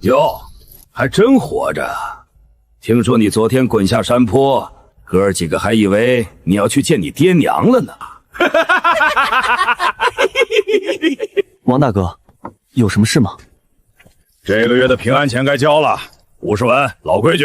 哟，还真活着！听说你昨天滚下山坡，哥儿几个还以为你要去见你爹娘了呢。王大哥，有什么事吗？这个月的平安钱该交了，50文，老规矩。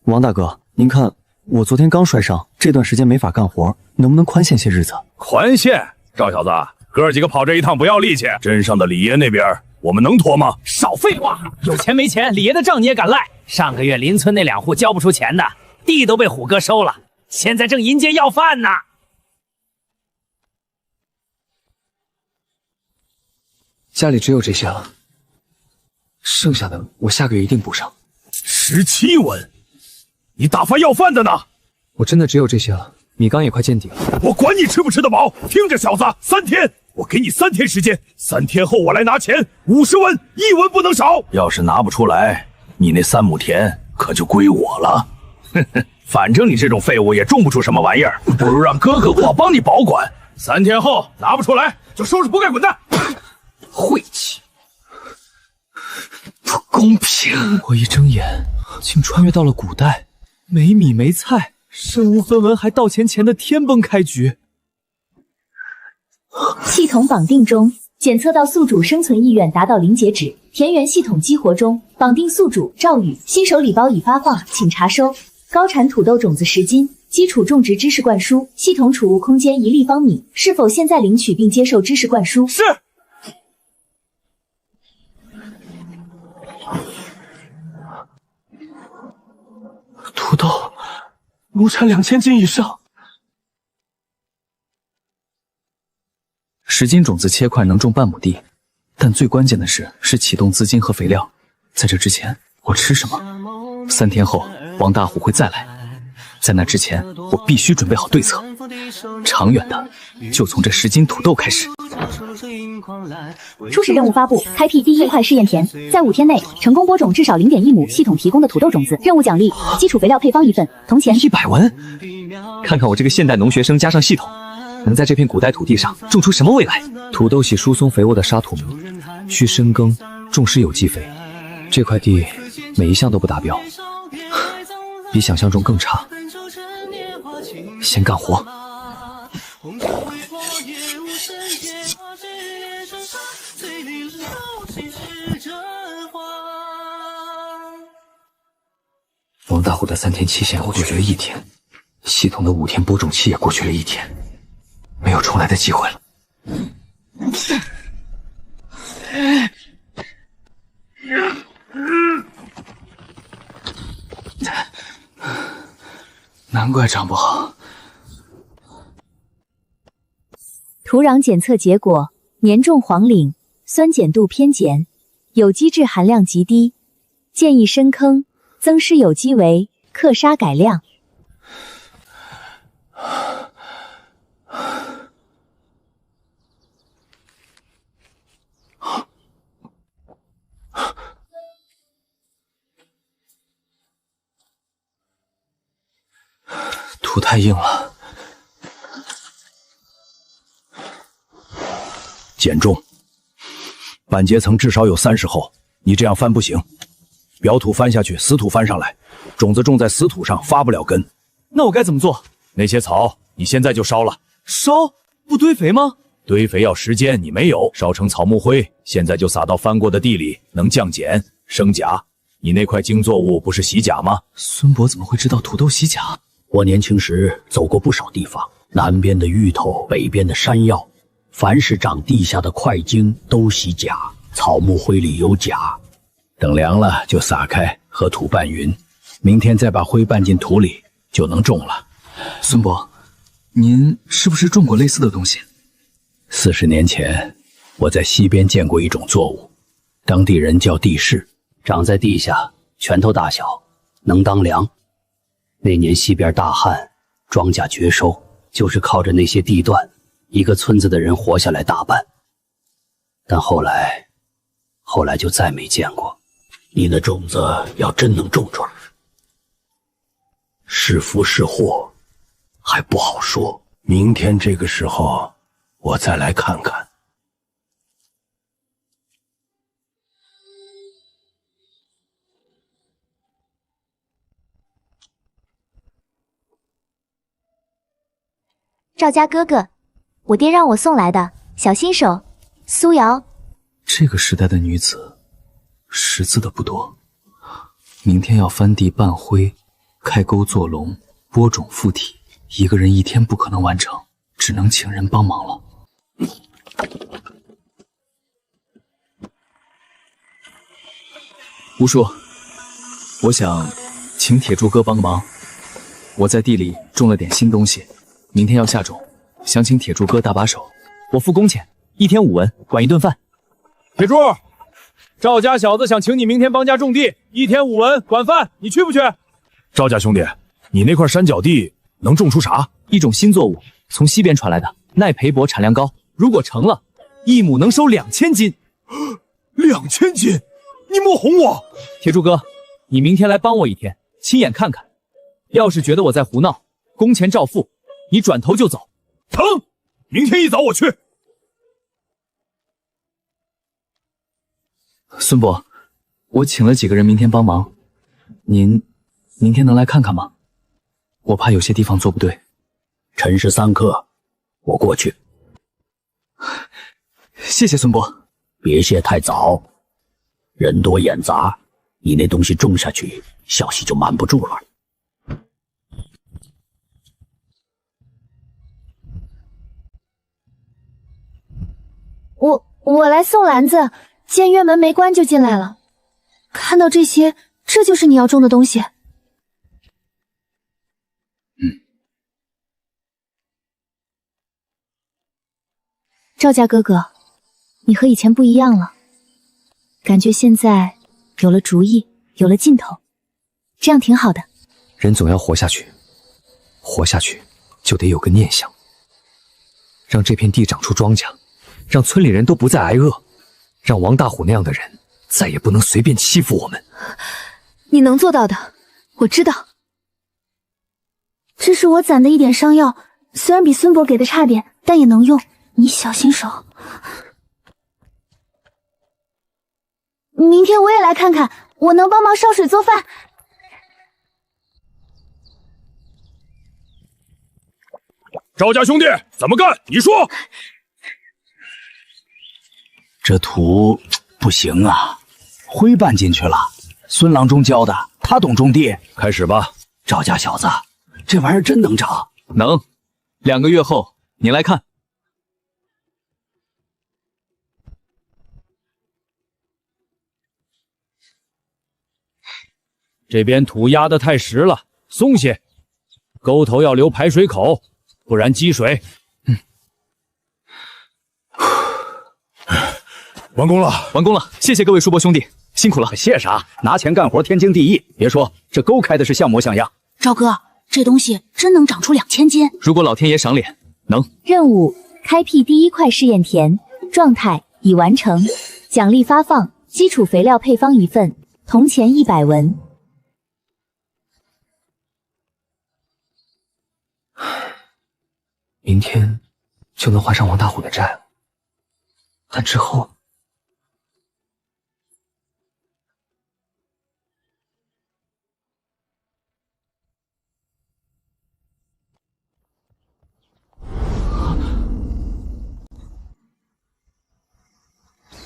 王大哥，您看我昨天刚摔伤，这段时间没法干活，能不能宽限些日子？宽限？赵小子，哥儿几个跑这一趟不要力气，镇上的李爷那边我们能拖吗？少废话，有钱没钱，李爷的账你也敢赖？上个月邻村那2户交不出钱的，地都被虎哥收了，现在正迎接要饭呢。家里只有这些了，剩下的我下个月一定补上。17文，你打发要饭的呢？我真的只有这些了，米缸也快见底了。我管你吃不吃得饱，听着小子，3天，我给你3天时间，3天后我来拿钱，50文，1文不能少。要是拿不出来，你那3亩田可就归我了。哼哼，反正你这种废物也种不出什么玩意儿，不如让哥哥我帮你保管。3天后拿不出来，就收拾铺盖滚蛋。晦气，不公平！我一睁眼，竟穿越到了古代，没米没菜，身无分文还倒钱钱的天崩开局。系统绑定中，检测到宿主生存意愿达到0截止，田园系统激活中，绑定宿主赵宇，新手礼包已发放，请查收。高产土豆种子10斤，基础种植知识灌输，系统储物空间1立方米，是否现在领取并接受知识灌输？是。土豆，亩产2000斤以上。10斤种子切块能种半亩地，但最关键的是启动资金和肥料。在这之前，我吃什么？3天后，王大虎会再来，在那之前，我必须准备好对策。长远的，就从这10斤土豆开始。初始任务发布，开辟第1块试验田，在5天内成功播种至少0.1亩系统提供的土豆种子。任务奖励：基础肥料配方1份，铜钱100文。看看我这个现代农学生加上系统，能在这片古代土地上种出什么未来？土豆喜疏松肥沃的沙土泥，需深耕，重施有机肥。这块地每一项都不达标，比想象中更差。先干活。王大虎的3天期限过去了1天，系统的5天播种期也过去了1天，没有重来的机会了。难怪长不好。土壤检测结果：年种黄岭，酸碱度偏碱，有机质含量极低，建议深坑，增施有机为克沙改良。土太硬了，减重，板结层至少有30厚，你这样翻不行，表土翻下去，死土翻上来，种子种在死土上发不了根。那我该怎么做？那些草你现在就烧了。烧？不堆肥吗？堆肥要时间，你没有，烧成草木灰，现在就撒到翻过的地里，能降碱生甲。你那块茎作物不是喜甲吗？孙伯怎么会知道土豆喜甲？我年轻时走过不少地方，南边的芋头，北边的山药，凡是长地下的块茎都喜甲，草木灰里有甲。等凉了就撒开，和土拌匀，明天再把灰拌进土里，就能种了。孙伯，您是不是种过类似的东西？40年前，我在西边见过一种作物，当地人叫地势，长在地下，拳头大小，能当粮。那年西边大旱，庄稼绝收，就是靠着那些地段，一个村子的人活下来大半。但后来就再没见过。你的种子要真能种出来，是福是祸，还不好说。明天这个时候，我再来看看。赵家哥哥，我爹让我送来的，小新手，苏瑶。这个时代的女子，识字的不多。明天要翻地拌灰，开沟做笼，播种附体，一个人一天不可能完成，只能请人帮忙了。吴叔，我想请铁柱哥帮个忙。我在地里种了点新东西，明天要下种，想请铁柱哥搭把手。我付工钱，1天5文，管1顿饭。铁柱，赵家小子想请你明天帮家种地，1天5文，管饭，你去不去？赵家兄弟，你那块山脚地能种出啥？一种新作物，从西边传来的，耐培薄，产量高。如果成了，1亩能收2000斤。2000斤？你莫哄我！铁柱哥，你明天来帮我1天，亲眼看看。要是觉得我在胡闹，工钱照付，你转头就走。成，明天一早我去。孙伯，我请了几个人明天帮忙，您明天能来看看吗？我怕有些地方做不对。辰时3刻，我过去。谢谢孙伯。别谢太早，人多眼杂，你那东西种下去，消息就瞒不住了。我来送篮子，见院门没关就进来了。看到这些，这就是你要种的东西。赵家哥哥，你和以前不一样了，感觉现在有了主意，有了劲头，这样挺好的。人总要活下去，活下去就得有个念想，让这片地长出庄稼，让村里人都不再挨饿，让王大虎那样的人再也不能随便欺负我们。你能做到的，我知道。这是我攒的一点伤药，虽然比孙伯给的差点，但也能用。你小心手。明天我也来看看，我能帮忙烧水做饭。赵家兄弟怎么干？你说。这土不行啊，灰拌进去了。孙郎中教的，他懂种地。开始吧。赵家小子，这玩意儿真能长？能。2个月后你来看。这边土压得太实了，松些。沟头要留排水口，不然积水。完工了，完工了！谢谢各位叔伯兄弟，辛苦了。谢啥？拿钱干活，天经地义。别说这沟开的是像模像样。赵哥，这东西真能长出2000斤。如果老天爷赏脸，能。任务：开辟第1块试验田，状态已完成。奖励发放：基础肥料配方1份，铜钱100文。明天就能还上王大虎的债了，但之后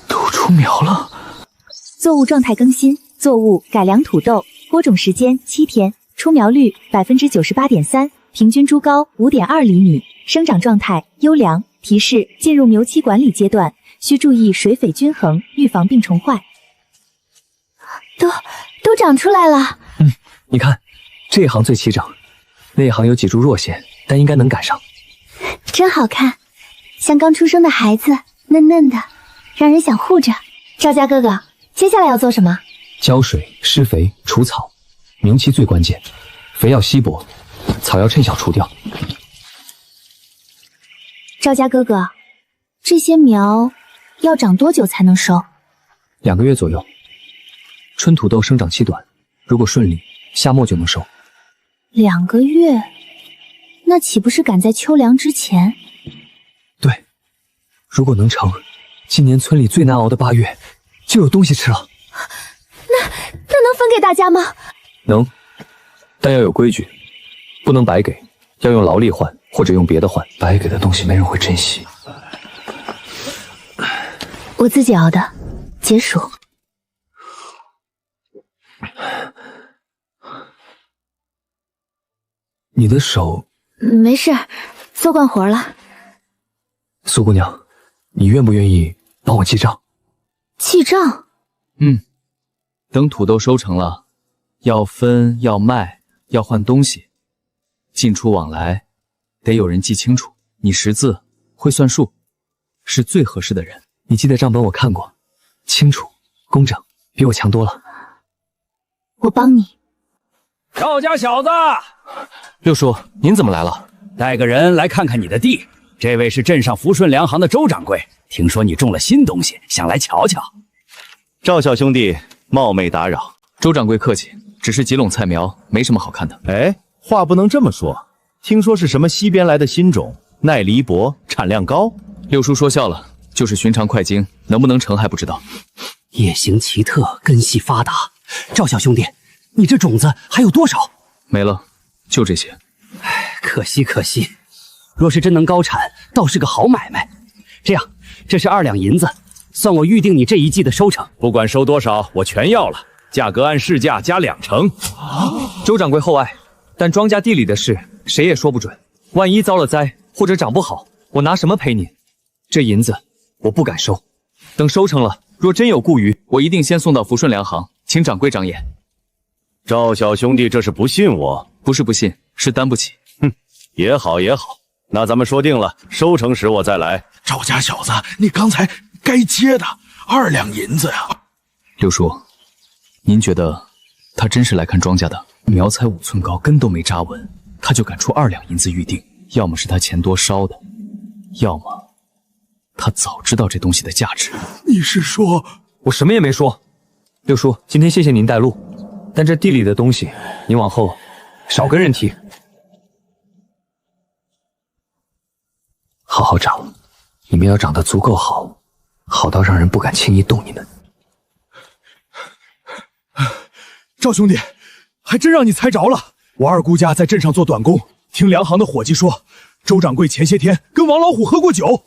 都出苗了。作物状态更新，作物改良土豆，播种时间7天，出苗率98.3%，平均株高5.2厘米，生长状态优良。提示：进入苗期管理阶段，需注意水肥均衡，预防病虫害。都长出来了。你看，这一行最齐整，那一行有几株弱线，但应该能赶上。真好看，像刚出生的孩子，嫩嫩的，让人想护着。赵家哥哥，接下来要做什么？浇水、施肥、除草。苗期最关键，肥要稀薄，草要趁小除掉。赵家哥哥，这些苗要长多久才能收？2个月左右。春土豆生长期短，如果顺利，夏末就能收。2个月，那岂不是赶在秋粮之前？对，如果能成，今年村里最难熬的8月就有东西吃了。那能分给大家吗？能，但要有规矩，不能白给，要用劳力换。或者用别的换。白给的东西没人会珍惜。我自己熬的，解暑。你的手……没事，做惯活了。苏姑娘，你愿不愿意帮我记账？记账？等土豆收成了，要分，要卖，要换东西，进出往来，得有人记清楚。你识字，会算数，是最合适的人。你记的账本我看过，清楚、工整，比我强多了。我帮你。赵家小子，六叔，您怎么来了？带个人来看看你的地。这位是镇上福顺粮行的周掌柜，听说你种了新东西，想来瞧瞧。赵小兄弟，冒昧打扰。周掌柜客气，只是几垄菜苗，没什么好看的。哎，话不能这么说。听说是什么西边来的新种，耐力薄，产量高。六叔说笑了，就是寻常快精，能不能成还不知道。叶形奇特，根系发达。赵小兄弟，你这种子还有多少？没了，就这些。唉，可惜可惜。若是真能高产，倒是个好买卖。这样，这是2两银子，算我预定你这一季的收成。不管收多少，我全要了，价格按市价加2成。周掌柜厚爱，但庄稼地里的事谁也说不准，万一遭了灾或者长不好，我拿什么赔您？这银子我不敢收，等收成了，若真有顾余，我一定先送到福顺粮行，请掌柜长眼。赵小兄弟这是不信我？不是不信，是担不起。也好也好，那咱们说定了，收成时我再来。赵家小子，你刚才该接的2两银子呀！六叔，您觉得他真是来看庄稼的？苗才5寸高，根都没扎稳，他就敢出2两银子预定，要么是他钱多烧的，要么他早知道这东西的价值。你是说……我什么也没说。六叔，今天谢谢您带路，但这地里的东西，您往后少跟人提。好好长，你们要长得足够好，好到让人不敢轻易动你们。赵兄弟，还真让你猜着了。我二姑家在镇上做短工，听粮行的伙计说，周掌柜前些天跟王老虎喝过酒，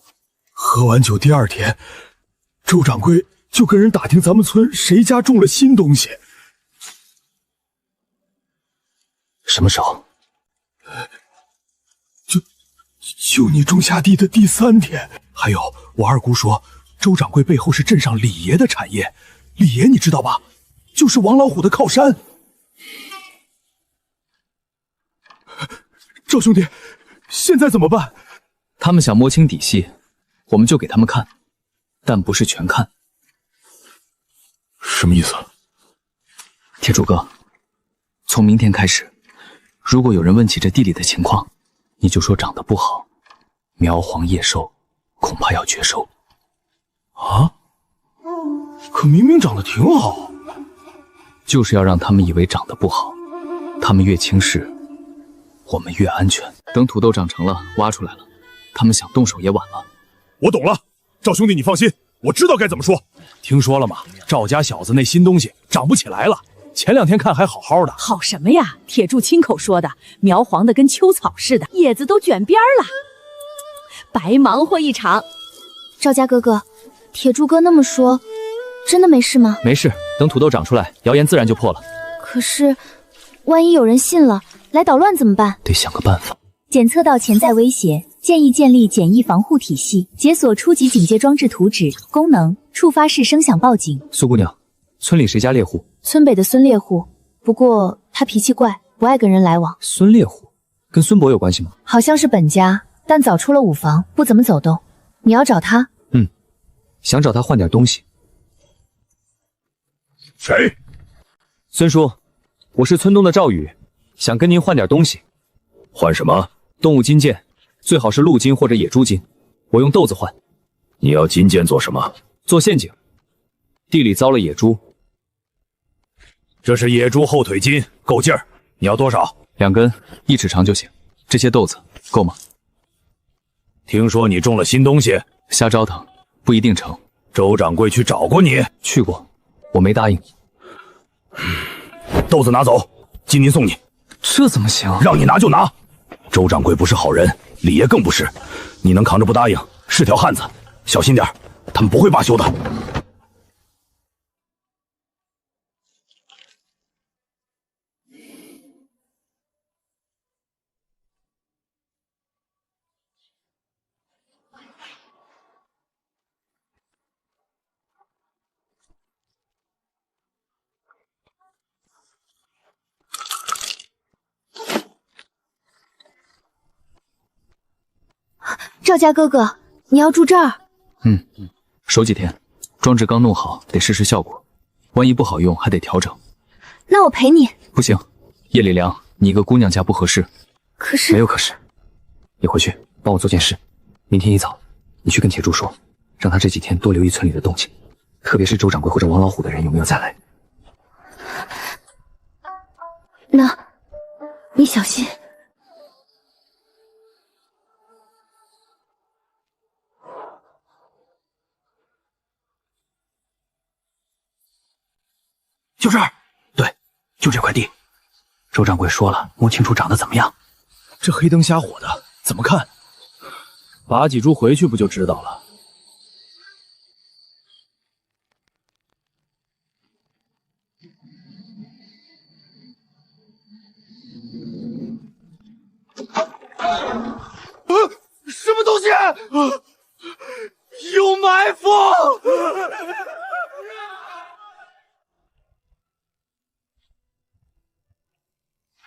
喝完酒第2天，周掌柜就跟人打听咱们村谁家种了新东西。什么时候？就你种下地的第3天。还有，我二姑说，周掌柜背后是镇上李爷的产业。李爷你知道吧？就是王老虎的靠山。赵兄弟，现在怎么办？他们想摸清底细，我们就给他们看，但不是全看。什么意思？铁柱哥，从明天开始，如果有人问起这地里的情况，你就说长得不好，苗黄叶瘦，恐怕要绝收。啊？可明明长得挺好。就是要让他们以为长得不好，他们越轻视，我们越安全。等土豆长成了，挖出来了，他们想动手也晚了。我懂了，赵兄弟你放心，我知道该怎么说。听说了吗？赵家小子那新东西长不起来了，前2天看还好好的。好什么呀？铁柱亲口说的，苗黄的跟秋草似的，叶子都卷边了，白忙活一场。赵家哥哥，铁柱哥那么说，真的没事吗？没事，等土豆长出来，谣言自然就破了。可是，万一有人信了，来捣乱怎么办？得想个办法。检测到潜在威胁，建议建立简易防护体系，解锁初级警戒装置图纸功能，触发式声响报警。苏姑娘，村里谁家猎户？村北的孙猎户，不过他脾气怪，不爱跟人来往。孙猎户跟孙伯有关系吗？好像是本家，但早出了5房，不怎么走动。你要找他？想找他换点东西。谁？孙叔，我是村东的赵宇，想跟您换点东西。换什么？动物金剑，最好是鹿金或者野猪金，我用豆子换。你要金剑做什么？做陷阱。地里遭了野猪。这是野猪后腿金，够劲儿。你要多少？2根，1尺长就行。这些豆子够吗？听说你种了新东西，瞎折腾，不一定成。周掌柜去找过你？去过，我没答应。豆子拿走，金您送你。这怎么行？让你拿就拿。周掌柜不是好人，李爷更不是。你能扛着不答应，是条汉子。小心点，他们不会罢休的。赵家哥哥，你要住这儿？守几天，装置刚弄好，得试试效果，万一不好用还得调整。那我陪你。不行，叶礼良，你一个姑娘家不合适。可是没有可是，你回去帮我做件事，明天一早你去跟铁柱说，让他这几天多留意村里的动静，特别是周掌柜或者王老虎的人有没有再来。那，你小心。就这儿，对，就这块地。周掌柜说了，摸清楚长得怎么样。这黑灯瞎火的，怎么看？拔几株回去不就知道了。什么东西？有埋伏！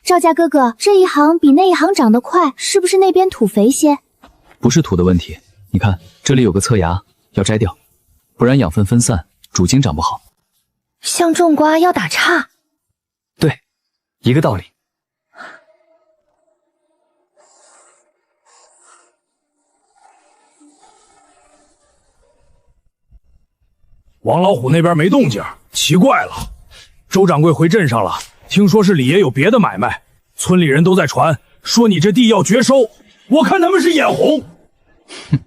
赵家哥哥，这一行比那一行长得快，是不是那边土肥些？不是土的问题，你看这里有个侧芽，要摘掉，不然养分分散，主茎长不好。像种瓜要打岔。对，一个道理。王老虎那边没动静，奇怪了。周掌柜回镇上了，听说是李爷有别的买卖，村里人都在传说你这地要绝收，我看他们是眼红。哼。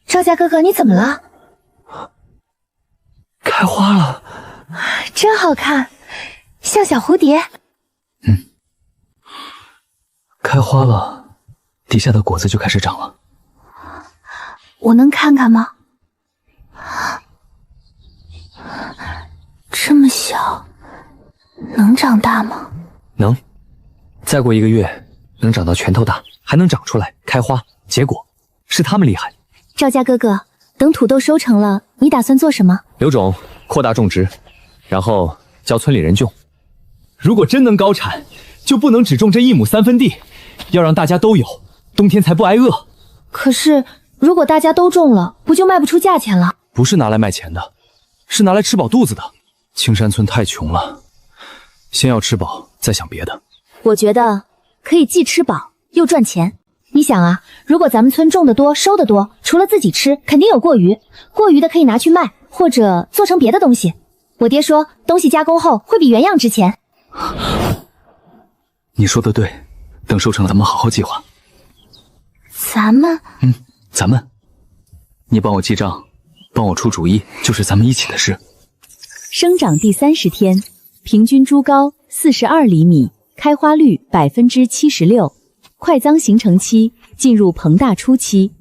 赵家哥哥，你怎么了？开花了，真好看，像小蝴蝶。开花了，底下的果子就开始长了。我能看看吗？这么小，能长大吗？能，再过1个月能长到拳头大，还能长出来开花结果，是他们厉害。赵家哥哥，等土豆收成了，你打算做什么？留种，扩大种植，然后教村里人种。如果真能高产，就不能只种这1亩3分地，要让大家都有，冬天才不挨饿。可是，如果大家都种了，不就卖不出价钱了？不是拿来卖钱的，是拿来吃饱肚子的。青山村太穷了，先要吃饱，再想别的。我觉得可以既吃饱又赚钱。你想啊，如果咱们村种得多，收得多，除了自己吃，肯定有过余，过余的可以拿去卖，或者做成别的东西。我爹说，东西加工后会比原样值钱。你说的对，等收成了，咱们好好计划。咱们，你帮我记账，帮我出主意，就是咱们一起的事。生长第30天，平均株高42厘米，开花率76%，快脏形成期，进入膨大初期，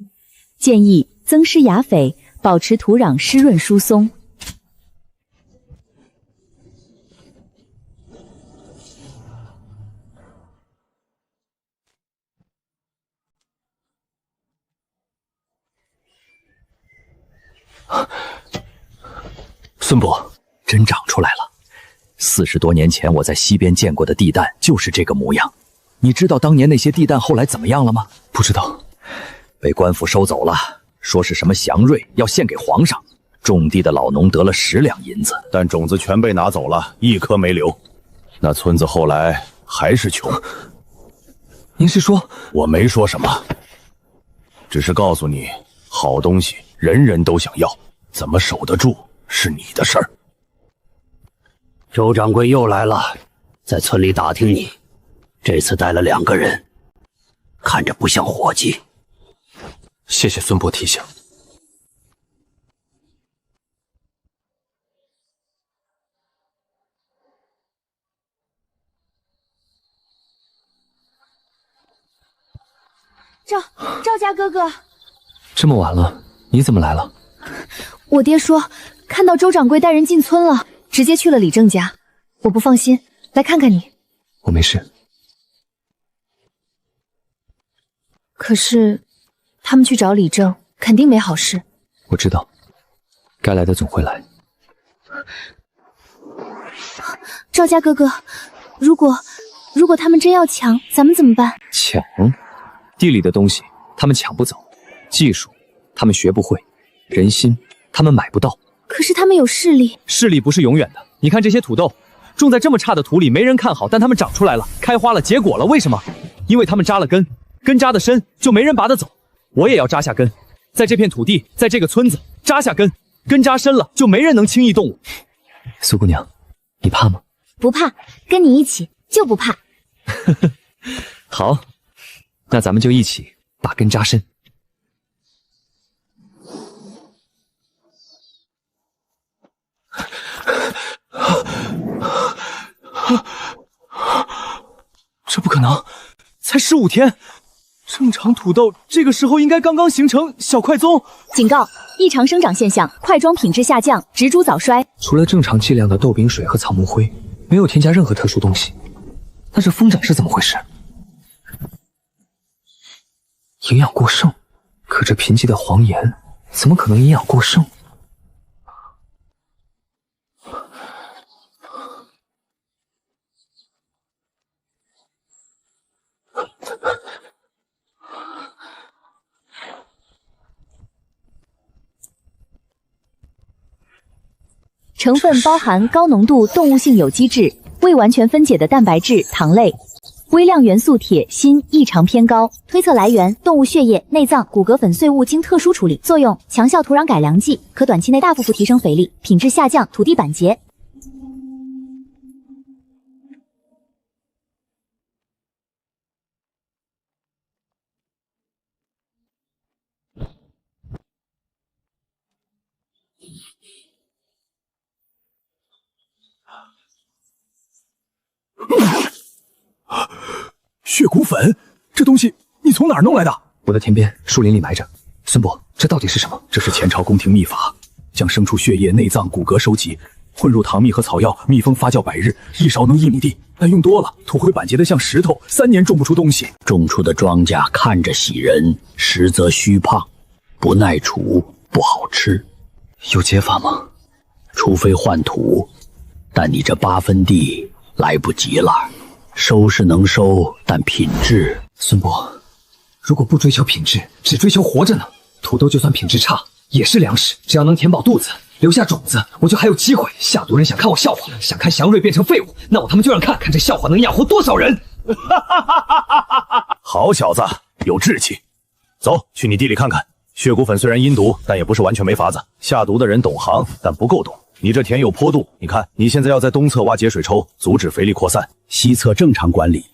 建议增施钾肥，保持土壤湿润疏松。孙伯，真长出来了。40多年前我在西边见过的地蛋就是这个模样。你知道当年那些地蛋后来怎么样了吗？不知道，被官府收走了，说是什么祥瑞要献给皇上。种地的老农得了10两银子，但种子全被拿走了，一颗没留。那村子后来还是穷。您是说？我没说什么，只是告诉你，好东西人人都想要，怎么守得住是你的事儿。周掌柜又来了，在村里打听你，这次带了2个人，看着不像伙计。谢谢孙伯提醒。赵家哥哥，这么晚了，你怎么来了？我爹说看到周掌柜带人进村了，直接去了李正家。我不放心，来看看你。我没事。可是他们去找李正，肯定没好事。我知道，该来的总会来。赵家哥哥，如果他们真要抢，咱们怎么办？抢？地里的东西他们抢不走，技术他们学不会，人心他们买不到。可是他们有势力，势力不是永远的。你看这些土豆，种在这么差的土里，没人看好，但它们长出来了，开花了，结果了。为什么？因为它们扎了根，根扎得深，就没人拔得走。我也要扎下根，在这片土地，在这个村子扎下根，根扎深了，就没人能轻易动我。苏姑娘，你怕吗？不怕，跟你一起就不怕。好，那咱们就一起把根扎深。这不可能，才15天，正常土豆这个时候应该刚刚形成小块棕。警告：异常生长现象，块装品质下降，植株早衰。除了正常剂量的豆饼水和草木灰，没有添加任何特殊东西。那这疯长是怎么回事？营养过剩？可这贫瘠的黄岩怎么可能营养过剩？成分包含高浓度动物性有机质、未完全分解的蛋白质、糖类，微量元素铁、锌异常偏高。推测来源：动物血液、内脏、骨骼粉碎物经特殊处理。作用：强效土壤改良剂，可短期内大幅度提升肥力，品质下降，土地板结。血骨粉，这东西你从哪儿弄来的？我的田边树林里埋着。孙伯，这到底是什么？这是前朝宫廷秘法，将牲畜血液、内脏、骨骼收集，混入糖蜜和草药，密封发酵100日，一勺能1亩地。但用多了，土会板结得像石头，3年种不出东西。种出的庄稼看着喜人，实则虚胖，不耐储，不好吃。有解法吗？除非换土，但你这8分地来不及了。收是能收，但品质……孙伯，如果不追求品质，只追求活着呢？土豆就算品质差，也是粮食，只要能填饱肚子，留下种子，我就还有机会。下毒人想看我笑话，想看祥瑞变成废物，那我他妈就让看看这笑话能养活多少人！好小子，有志气。走，去你地里看看。血骨粉虽然阴毒，但也不是完全没法子。下毒的人懂行，但不够懂。你这田有坡度，你看你现在要在东侧挖截水抽，阻止肥力扩散；西侧正常管理。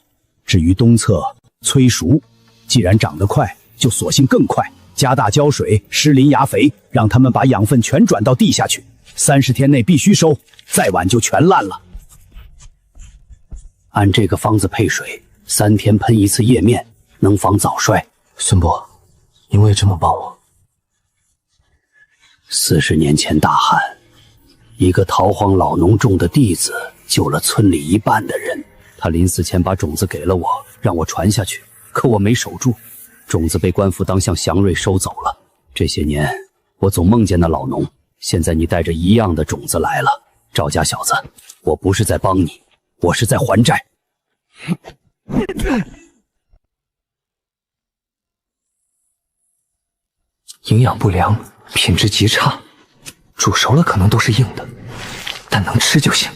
至于东侧催熟，既然长得快，就索性更快，加大浇水，施磷芽肥，让他们把养分全转到地下去。30天内必须收，再晚就全烂了。按这个方子配水，3天喷1次叶面，能防早衰。孙伯，你为这么帮我？40年前大旱，一个逃荒老农种的地子救了村里1半的人。他临死前把种子给了我，让我传下去，可我没守住，种子被官府当像祥瑞收走了。这些年我总梦见那老农，现在你带着一样的种子来了。赵家小子，我不是在帮你，我是在还债。营养不良，品质极差，煮熟了可能都是硬的，但能吃就行。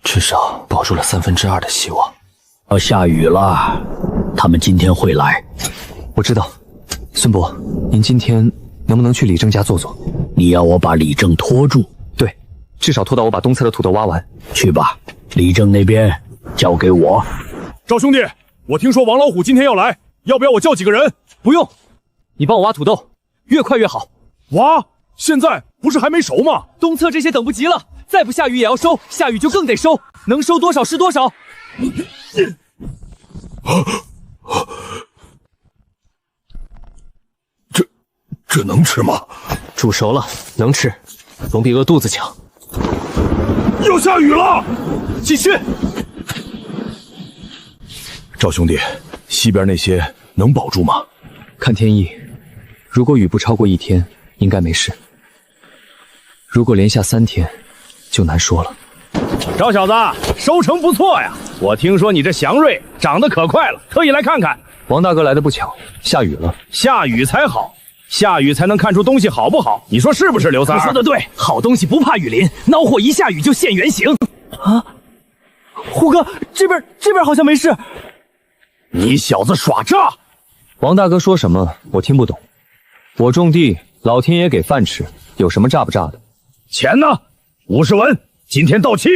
至少保住了2/3的希望。要下雨了，他们今天会来。我知道，孙伯，您今天能不能去李正家坐坐？你要我把李正拖住？对，至少拖到我把东侧的土豆挖完。去吧，李正那边交给我。赵兄弟，我听说王老虎今天要来，要不要我叫几个人？不用，你帮我挖土豆，越快越好。挖？现在不是还没熟吗？东侧这些等不及了，再不下雨也要收，下雨就更得收，能收多少是多少。这能吃吗？煮熟了，能吃，总比饿肚子强。要下雨了，继续。赵兄弟，西边那些能保住吗？看天意，如果雨不超过1天，应该没事；如果连下3天，就难说了。赵小子，收成不错呀！我听说你这祥瑞长得可快了，特意来看看。王大哥来的不巧，下雨了。下雨才好，下雨才能看出东西好不好，你说是不是，刘三儿？你说的对，好东西不怕雨淋，孬货一下雨就现原形。啊，虎哥，这边好像没事。你小子耍诈！王大哥说什么我听不懂。我种地，老天爷给饭吃，有什么诈不诈的？钱呢？50文，今天到期。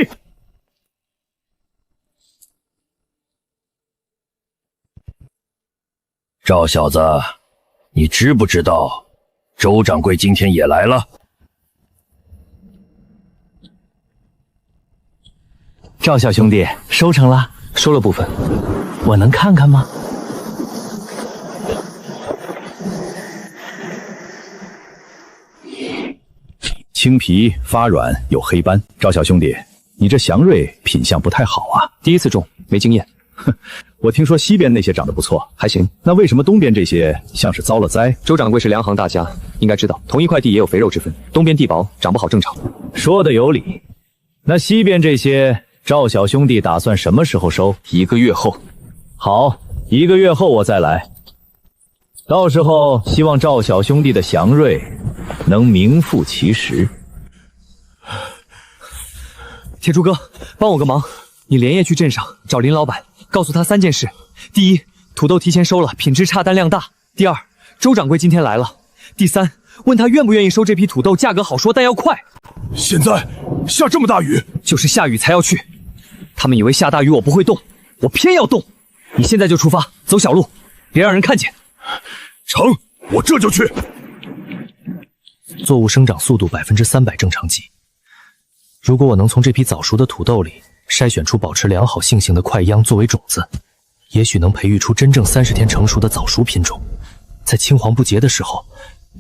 赵小子，你知不知道周掌柜今天也来了？赵小兄弟，收成了？收了部分。我能看看吗？青皮发软有黑斑，赵小兄弟，你这祥瑞品相不太好啊。第一次种，没经验。哼，我听说西边那些长得不错，还行。那为什么东边这些像是遭了灾？周掌柜是粮行大家，应该知道，同一块地也有肥肉之分，东边地薄，长不好正常。说的有理。那西边这些，赵小兄弟打算什么时候收？1个月后。好，1个月后我再来。到时候希望赵小兄弟的祥瑞能名副其实。铁柱哥，帮我个忙，你连夜去镇上找林老板，告诉他3件事：第一，土豆提前收了，品质差但量大；第二，周掌柜今天来了；第三，问他愿不愿意收这批土豆，价格好说，但要快。现在下这么大雨，就是下雨才要去。他们以为下大雨我不会动，我偏要动。你现在就出发，走小路，别让人看见。成，我这就去。作物生长速度300%正常级。如果我能从这批早熟的土豆里筛选出保持良好性情的快秧作为种子，也许能培育出真正30天成熟的早熟品种。在青黄不接的时候，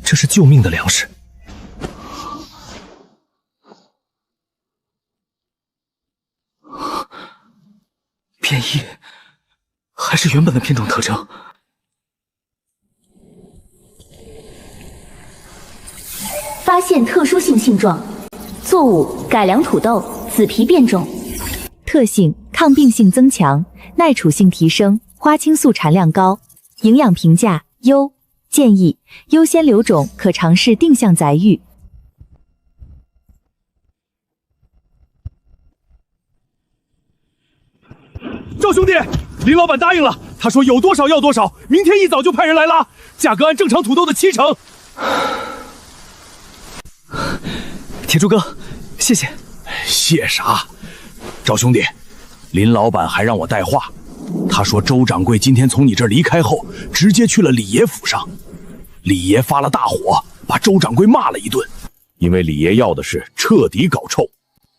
这是救命的粮食。变异，还是原本的品种特征？发现特殊性性状，作物改良土豆，紫皮变种。特性：抗病性增强，耐储性提升，花青素产量高，营养评价优。建议优先留种，可尝试定向载育。赵兄弟，林老板答应了，他说有多少要多少，明天一早就派人来拉，价格按正常土豆的70%。铁柱哥，谢谢。谢啥？赵兄弟，林老板还让我带话，他说周掌柜今天从你这儿离开后，直接去了李爷府上。李爷发了大火，把周掌柜骂了一顿，因为李爷要的是彻底搞臭，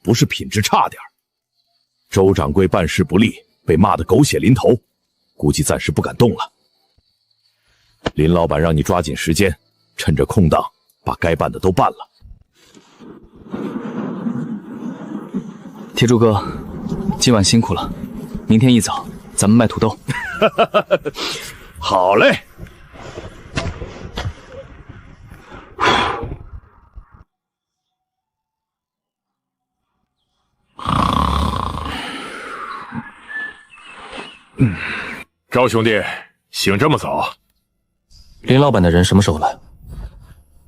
不是品质差点。周掌柜办事不力，被骂得狗血淋头，估计暂时不敢动了。林老板让你抓紧时间，趁着空档把该办的都办了。铁柱哥，今晚辛苦了，明天一早咱们卖土豆。好嘞。赵兄弟，醒这么早？林老板的人什么时候来？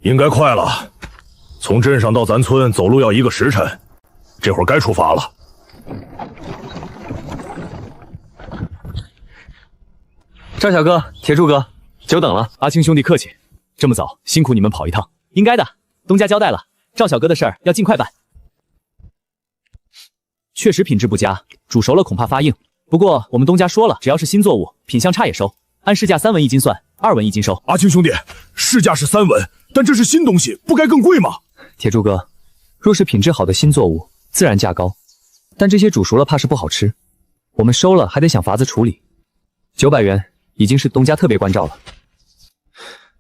应该快了，从镇上到咱村走路要1个时辰，这会儿该出发了。赵小哥，铁柱哥，久等了。阿青兄弟客气，这么早辛苦你们跑一趟。应该的，东家交代了，赵小哥的事儿要尽快办。确实品质不佳，煮熟了恐怕发硬。不过我们东家说了，只要是新作物，品相差也收，按市价3文1斤算，2文1斤收。阿青兄弟，市价是3文，但这是新东西，不该更贵吗？铁柱哥，若是品质好的新作物，自然价高，但这些煮熟了怕是不好吃。我们收了还得想法子处理。900元已经是东家特别关照了。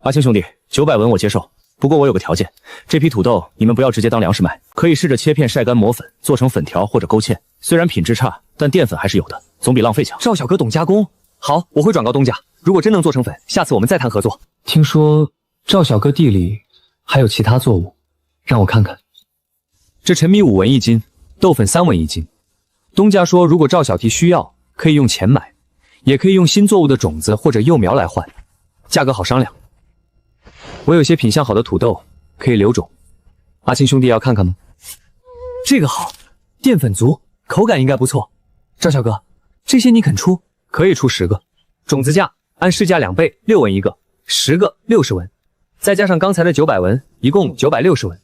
阿青兄弟，900文我接受，不过我有个条件，这批土豆你们不要直接当粮食卖，可以试着切片晒干磨粉，做成粉条或者勾芡。虽然品质差，但淀粉还是有的，总比浪费强。赵小哥懂加工，好，我会转告东家，如果真能做成粉，下次我们再谈合作。听说赵小哥地里还有其他作物，让我看看。这陈米5文1斤，豆粉3文1斤。东家说，如果赵小弟需要，可以用钱买，也可以用新作物的种子或者幼苗来换，价格好商量。我有些品相好的土豆可以留种，阿青兄弟要看看吗？这个好，淀粉足，口感应该不错。赵小哥，这些你肯出？可以出10个，种子价按市价2倍，6文1个，10个60文，再加上刚才的900文，一共960文。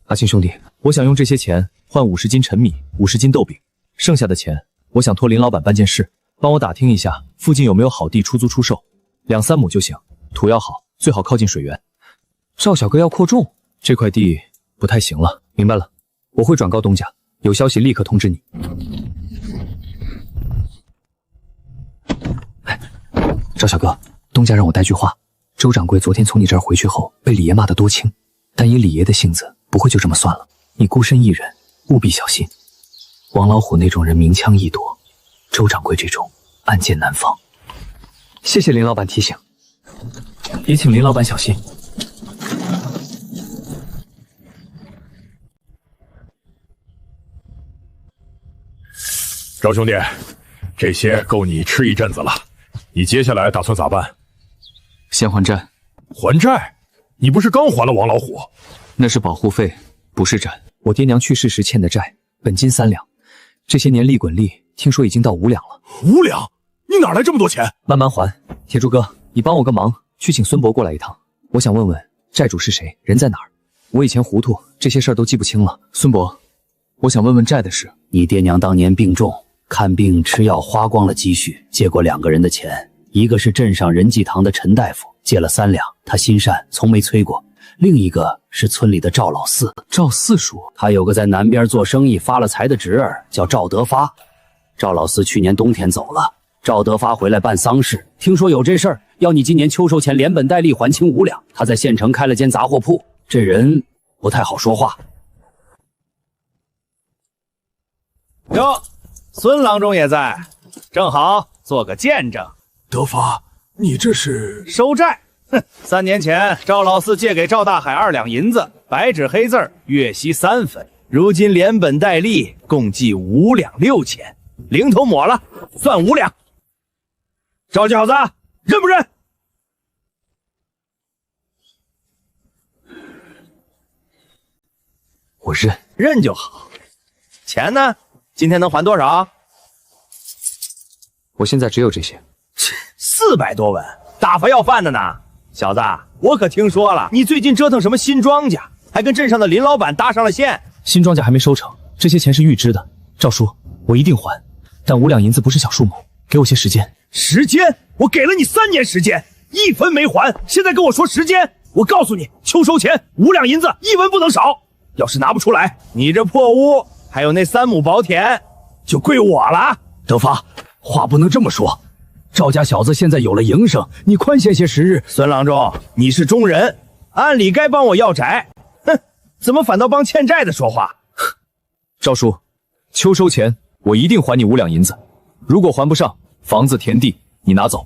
阿青兄弟，我想用这些钱换50斤陈米，50斤豆饼，剩下的钱我想托林老板办件事，帮我打听一下附近有没有好地出租出售，2、3亩就行，土要好，最好靠近水源。赵小哥要扩种，这块地不太行了。明白了，我会转告东家，有消息立刻通知你。赵小哥，东家让我带句话，周掌柜昨天从你这儿回去后，被李爷骂得多轻，但以李爷的性子，不会就这么算了。你孤身一人，务必小心。王老虎那种人明枪易躲，周掌柜这种暗箭难防。谢谢林老板提醒，也请林老板小心。赵兄弟，这些够你吃一阵子了。你接下来打算咋办？先还债。还债？你不是刚还了王老虎？那是保护费，不是债。我爹娘去世时欠的债，本金3两，这些年利滚利，听说已经到5两了。5两？你哪来这么多钱？慢慢还。铁柱哥，你帮我个忙，去请孙伯过来一趟。我想问问债主是谁，人在哪儿？我以前糊涂，这些事儿都记不清了。孙伯，我想问问债的事。你爹娘当年病重，看病吃药花光了积蓄，借过2个人的钱，一个是镇上仁济堂的陈大夫，借了3两，他心善，从没催过；另一个是村里的赵老四。赵四叔，他有个在南边做生意发了财的侄儿，叫赵德发。赵老四去年冬天走了，赵德发回来办丧事，听说有这事儿，要你今年秋收前连本带利还清5两。他在县城开了间杂货铺，这人不太好说话。哟，孙郎中也在，正好做个见证。德发，你这是收债？哼，3年前赵老四借给赵大海2两银子，白纸黑字，月息3分，如今连本带利共计5两6钱，零头抹了，算5两。赵小子，认不认？我认，认就好。钱呢？今天能还多少？我现在只有这些，400多文，打发要饭的呢。小子，我可听说了，你最近折腾什么新庄稼，还跟镇上的林老板搭上了线。新庄稼还没收成，这些钱是预支的。赵叔，我一定还，但5两银子不是小数目，给我些时间。时间？我给了你3年时间，1分没还，现在跟我说时间？我告诉你，秋收前5两银子1文不能少，要是拿不出来，你这破屋还有那3亩薄田，就归我了。德发，话不能这么说。赵家小子现在有了营生，你宽限些时日。孙郎中，你是中人，按理该帮我要债，哼，怎么反倒帮欠债的说话？赵叔，秋收前我一定还你5两银子，如果还不上，房子田地你拿走。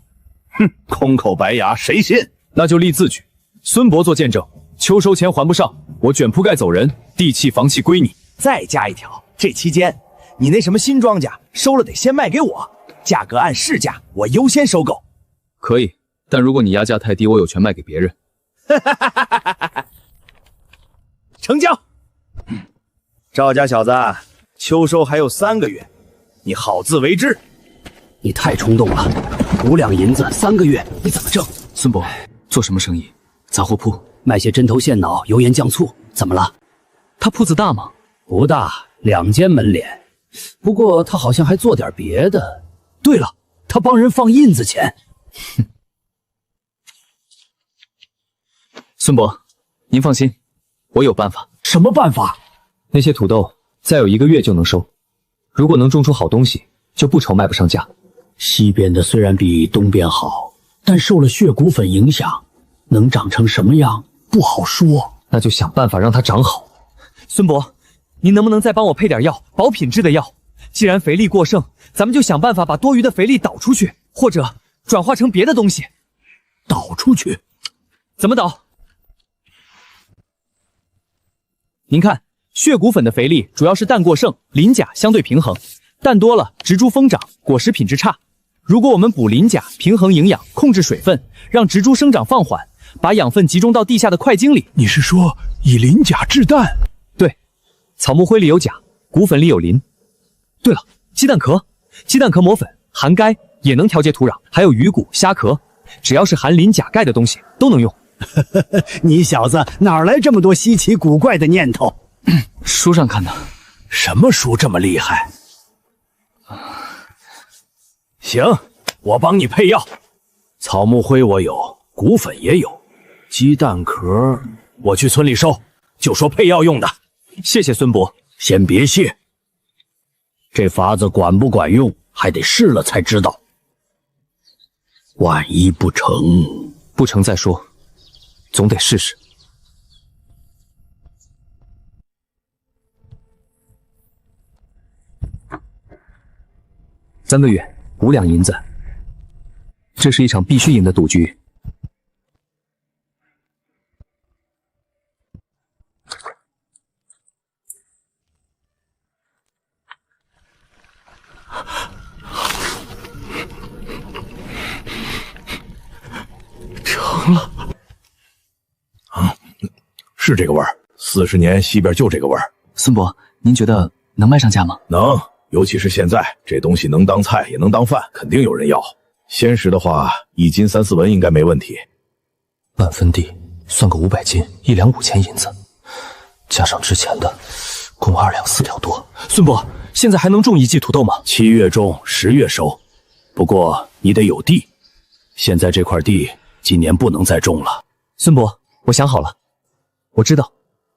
哼，空口白牙，谁信？那就立字据，孙伯做见证，秋收前还不上，我卷铺盖走人，地契房契归你。再加一条，这期间你那什么新庄稼收了得先卖给我，价格按市价，我优先收购。可以，但如果你压价太低，我有权卖给别人。成交。赵家小子，秋收还有3个月，你好自为之。你太冲动了，5两银子3个月，你怎么挣？孙伯，做什么生意？杂货铺，卖些针头线脑、油盐酱醋，怎么了？他铺子大吗？不大，2间门脸。不过他好像还做点别的。对了，他帮人放印子钱。孙伯，您放心，我有办法。什么办法？那些土豆再有1个月就能收，如果能种出好东西，就不愁卖不上价。西边的虽然比东边好，但受了血骨粉影响，能长成什么样不好说。那就想办法让它长好。孙伯，您能不能再帮我配点药，保品质的药？既然肥力过剩，咱们就想办法把多余的肥力导出去，或者转化成别的东西。导出去？怎么导？您看，血骨粉的肥力主要是氮过剩，磷钾相对平衡，氮多了植株疯长，果实品质差。如果我们补磷钾，平衡营养，控制水分，让植株生长放缓，把养分集中到地下的块茎里。你是说以磷钾制氮？对，草木灰里有钾，骨粉里有磷。对了，鸡蛋壳磨粉含钙，也能调节土壤，还有鱼骨、虾壳，只要是含磷钾钙的东西都能用。你小子哪来这么多稀奇古怪的念头？书上看的。什么书这么厉害？行，我帮你配药。草木灰我有，骨粉也有，鸡蛋壳我去村里收，就说配药用的。谢谢孙伯。先别谢，这法子管不管用，还得试了才知道。万一不成，不成再说，总得试试。3个月5两银子，这是一场必须赢的赌局。成了。是这个味儿，40年西边就这个味儿。孙伯，您觉得能卖上价吗？能，尤其是现在，这东西能当菜也能当饭，肯定有人要。鲜食的话，1斤3、4文应该没问题。半分地算个500斤，1两5千银子，加上之前的，共2两4两多。孙伯，现在还能种1季土豆吗？7月种，10月收。不过你得有地，现在这块地今年不能再种了。孙伯，我想好了，我知道，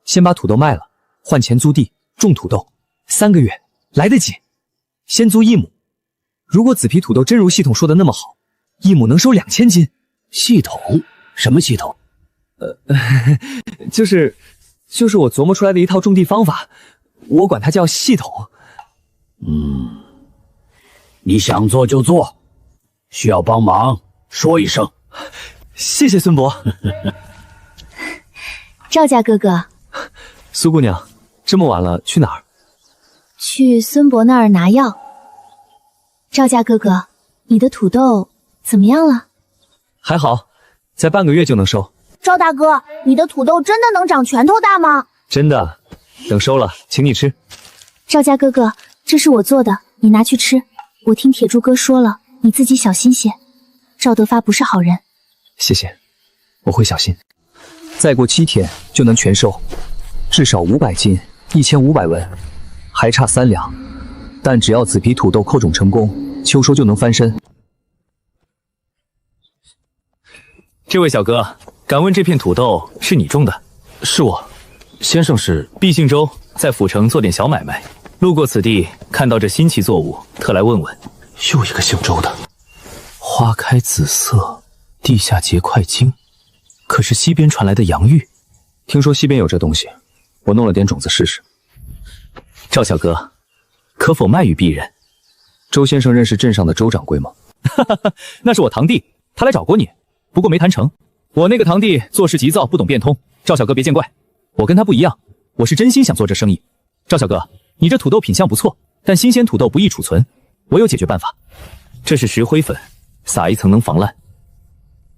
先把土豆卖了，换钱租地种土豆，3个月来得及。先租1亩，如果紫皮土豆真如系统说的那么好，1亩能收2000斤。系统？什么系统？就是我琢磨出来的一套种地方法，我管它叫系统。你想做就做，需要帮忙说一声。谢谢孙伯。赵家哥哥，苏姑娘，这么晚了去哪儿？去孙伯那儿拿药。赵家哥哥，你的土豆怎么样了？还好，在半个月就能收。赵大哥，你的土豆真的能长拳头大吗？真的，等收了请你吃。赵家哥哥，这是我做的，你拿去吃。我听铁柱哥说了，你自己小心些。赵德发不是好人。谢谢，我会小心。再过7天就能全收，至少500斤，1500文，还差3两。但只要紫皮土豆扣种成功，秋收就能翻身。这位小哥，敢问这片土豆是你种的？是我。先生是？毕姓周，在府城做点小买卖，路过此地，看到这新奇作物，特来问问。又一个姓周的。花开紫色，地下结块茎，可是西边传来的洋芋。听说西边有这东西，我弄了点种子试试。赵小哥，可否卖与鄙人？周先生认识镇上的周掌柜吗？那是我堂弟，他来找过你，不过没谈成。我那个堂弟做事急躁，不懂变通，赵小哥别见怪。我跟他不一样，我是真心想做这生意。赵小哥，你这土豆品相不错，但新鲜土豆不易储存，我有解决办法。这是石灰粉，撒一层能防烂。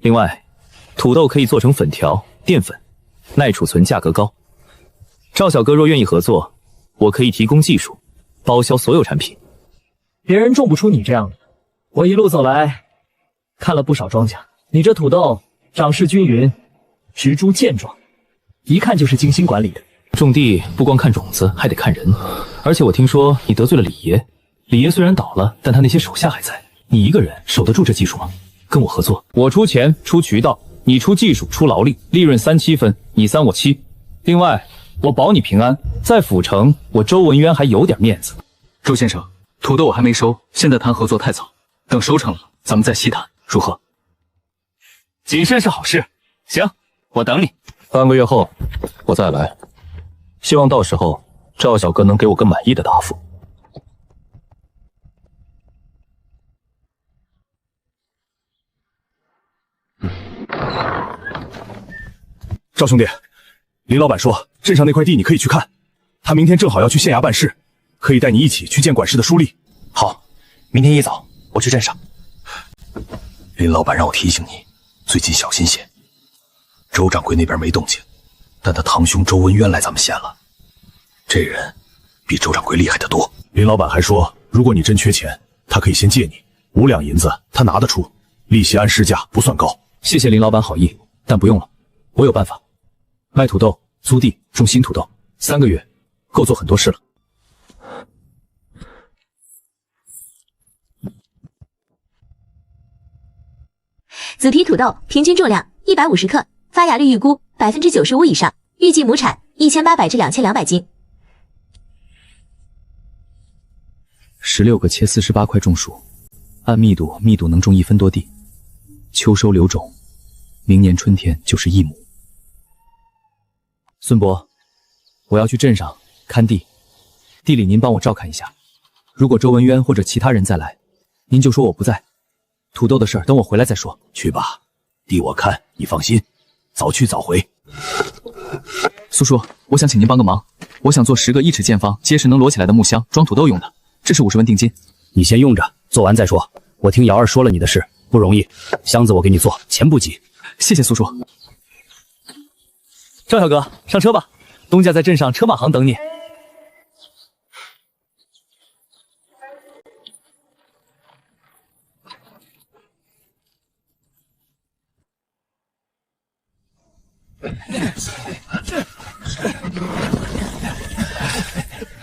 另外，土豆可以做成粉条、淀粉，耐储存，价格高。赵小哥若愿意合作，我可以提供技术，包销所有产品。别人种不出你这样的。我一路走来，看了不少庄稼，你这土豆长势均匀，植株健壮，一看就是精心管理的。种地不光看种子，还得看人。而且我听说你得罪了李爷，李爷虽然倒了，但他那些手下还在。你一个人守得住这技术吗？跟我合作，我出钱出渠道，你出技术出劳力，利润3-7分，你3我7。另外，我保你平安，在府城，我周文渊还有点面子。周先生，土豆我还没收，现在谈合作太早，等收成了，咱们再细谈，如何？谨慎是好事。行，我等你。半个月后我再来，希望到时候赵小哥能给我个满意的答复。赵兄弟，林老板说镇上那块地你可以去看，他明天正好要去县衙办事，可以带你一起去见管事的书吏。好，明天一早我去镇上。林老板让我提醒你，最近小心些。周掌柜那边没动静，但他堂兄周文渊来咱们县了，这人比周掌柜厉害得多。林老板还说，如果你真缺钱，他可以先借你5两银子，他拿得出，利息按市价，不算高。谢谢林老板好意，但不用了，我有办法。卖土豆，租地，种新土豆，3个月够做很多事了。紫皮土豆平均重量150克，发芽率预估95%以上，预计亩产1800至2200斤。16个切48块种树，按密度能种1分多地，秋收留种，明年春天就是1亩。孙伯，我要去镇上看地，地里您帮我照看一下。如果周文渊或者其他人再来，您就说我不在。土豆的事儿等我回来再说。去吧，地我看，你放心，早去早回。苏叔，我想请您帮个忙，我想做10个1尺见方、结实能摞起来的木箱，装土豆用的，这是50文定金。你先用着，做完再说。我听姚二说了你的事，不容易，箱子我给你做，钱不急。谢谢苏叔。赵小哥，上车吧，东家在镇上车马行等你。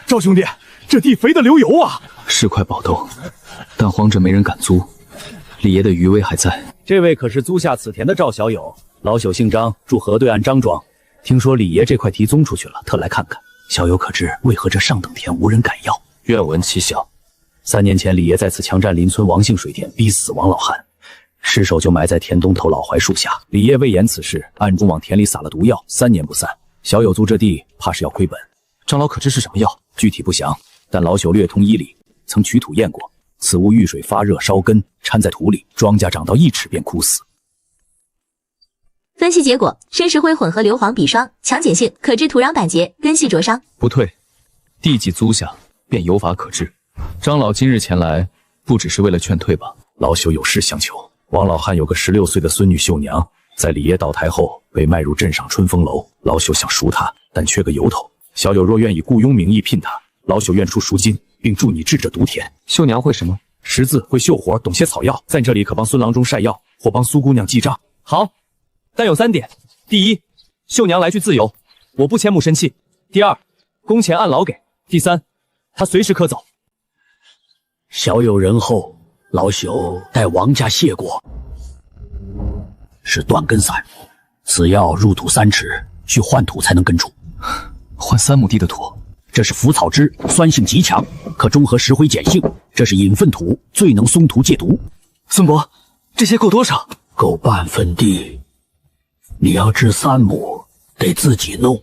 赵兄弟，这地肥得流油啊！是块宝豆，但荒着没人敢租。李爷的余威还在。这位可是租下此田的赵小友，老朽姓张，住河对岸张庄。听说李爷这块地租出去了，特来看看。小友可知为何这上等田无人敢要？愿闻其详。 3年前，李爷在此强占邻村王姓水田，逼死王老汉，尸首就埋在田东头老槐树下。李爷为掩此事，暗中往田里撒了毒药，3年不散。小友租这地，怕是要亏本。张老可知是什么药？具体不详，但老朽略通医理，曾取土验过，此物遇水发热烧根，掺在土里，庄稼长到1尺便枯死。分析结果：深石灰混合硫磺比霜，强碱性，可致土壤板结、根系灼伤。不退，地既租下，便有法可治。张老今日前来，不只是为了劝退吧？老朽有事相求。王老汉有个16岁的孙女秀娘，在李爷倒台后被卖入镇上春风楼。老朽想赎她，但缺个由头。小友若愿以雇佣名义聘她，老朽愿出赎金，并助你治这毒田。秀娘会什么？识字，会绣活，懂些草药，在这里可帮孙郎中晒药，或帮苏姑娘记账。好，但有3点：第一，秀娘来去自由，我不迁木生气；第二，工钱按劳给；第三，她随时可走。 小友仁厚，老朽代王家谢过。是断根散，此药入土3尺，需换土才能根除。换3亩地的土，这是腐草汁，酸性极强，可中和石灰碱性。这是引粪土，最能松土戒毒。孙伯，这些够多少？够半分地。你要治3亩，得自己弄。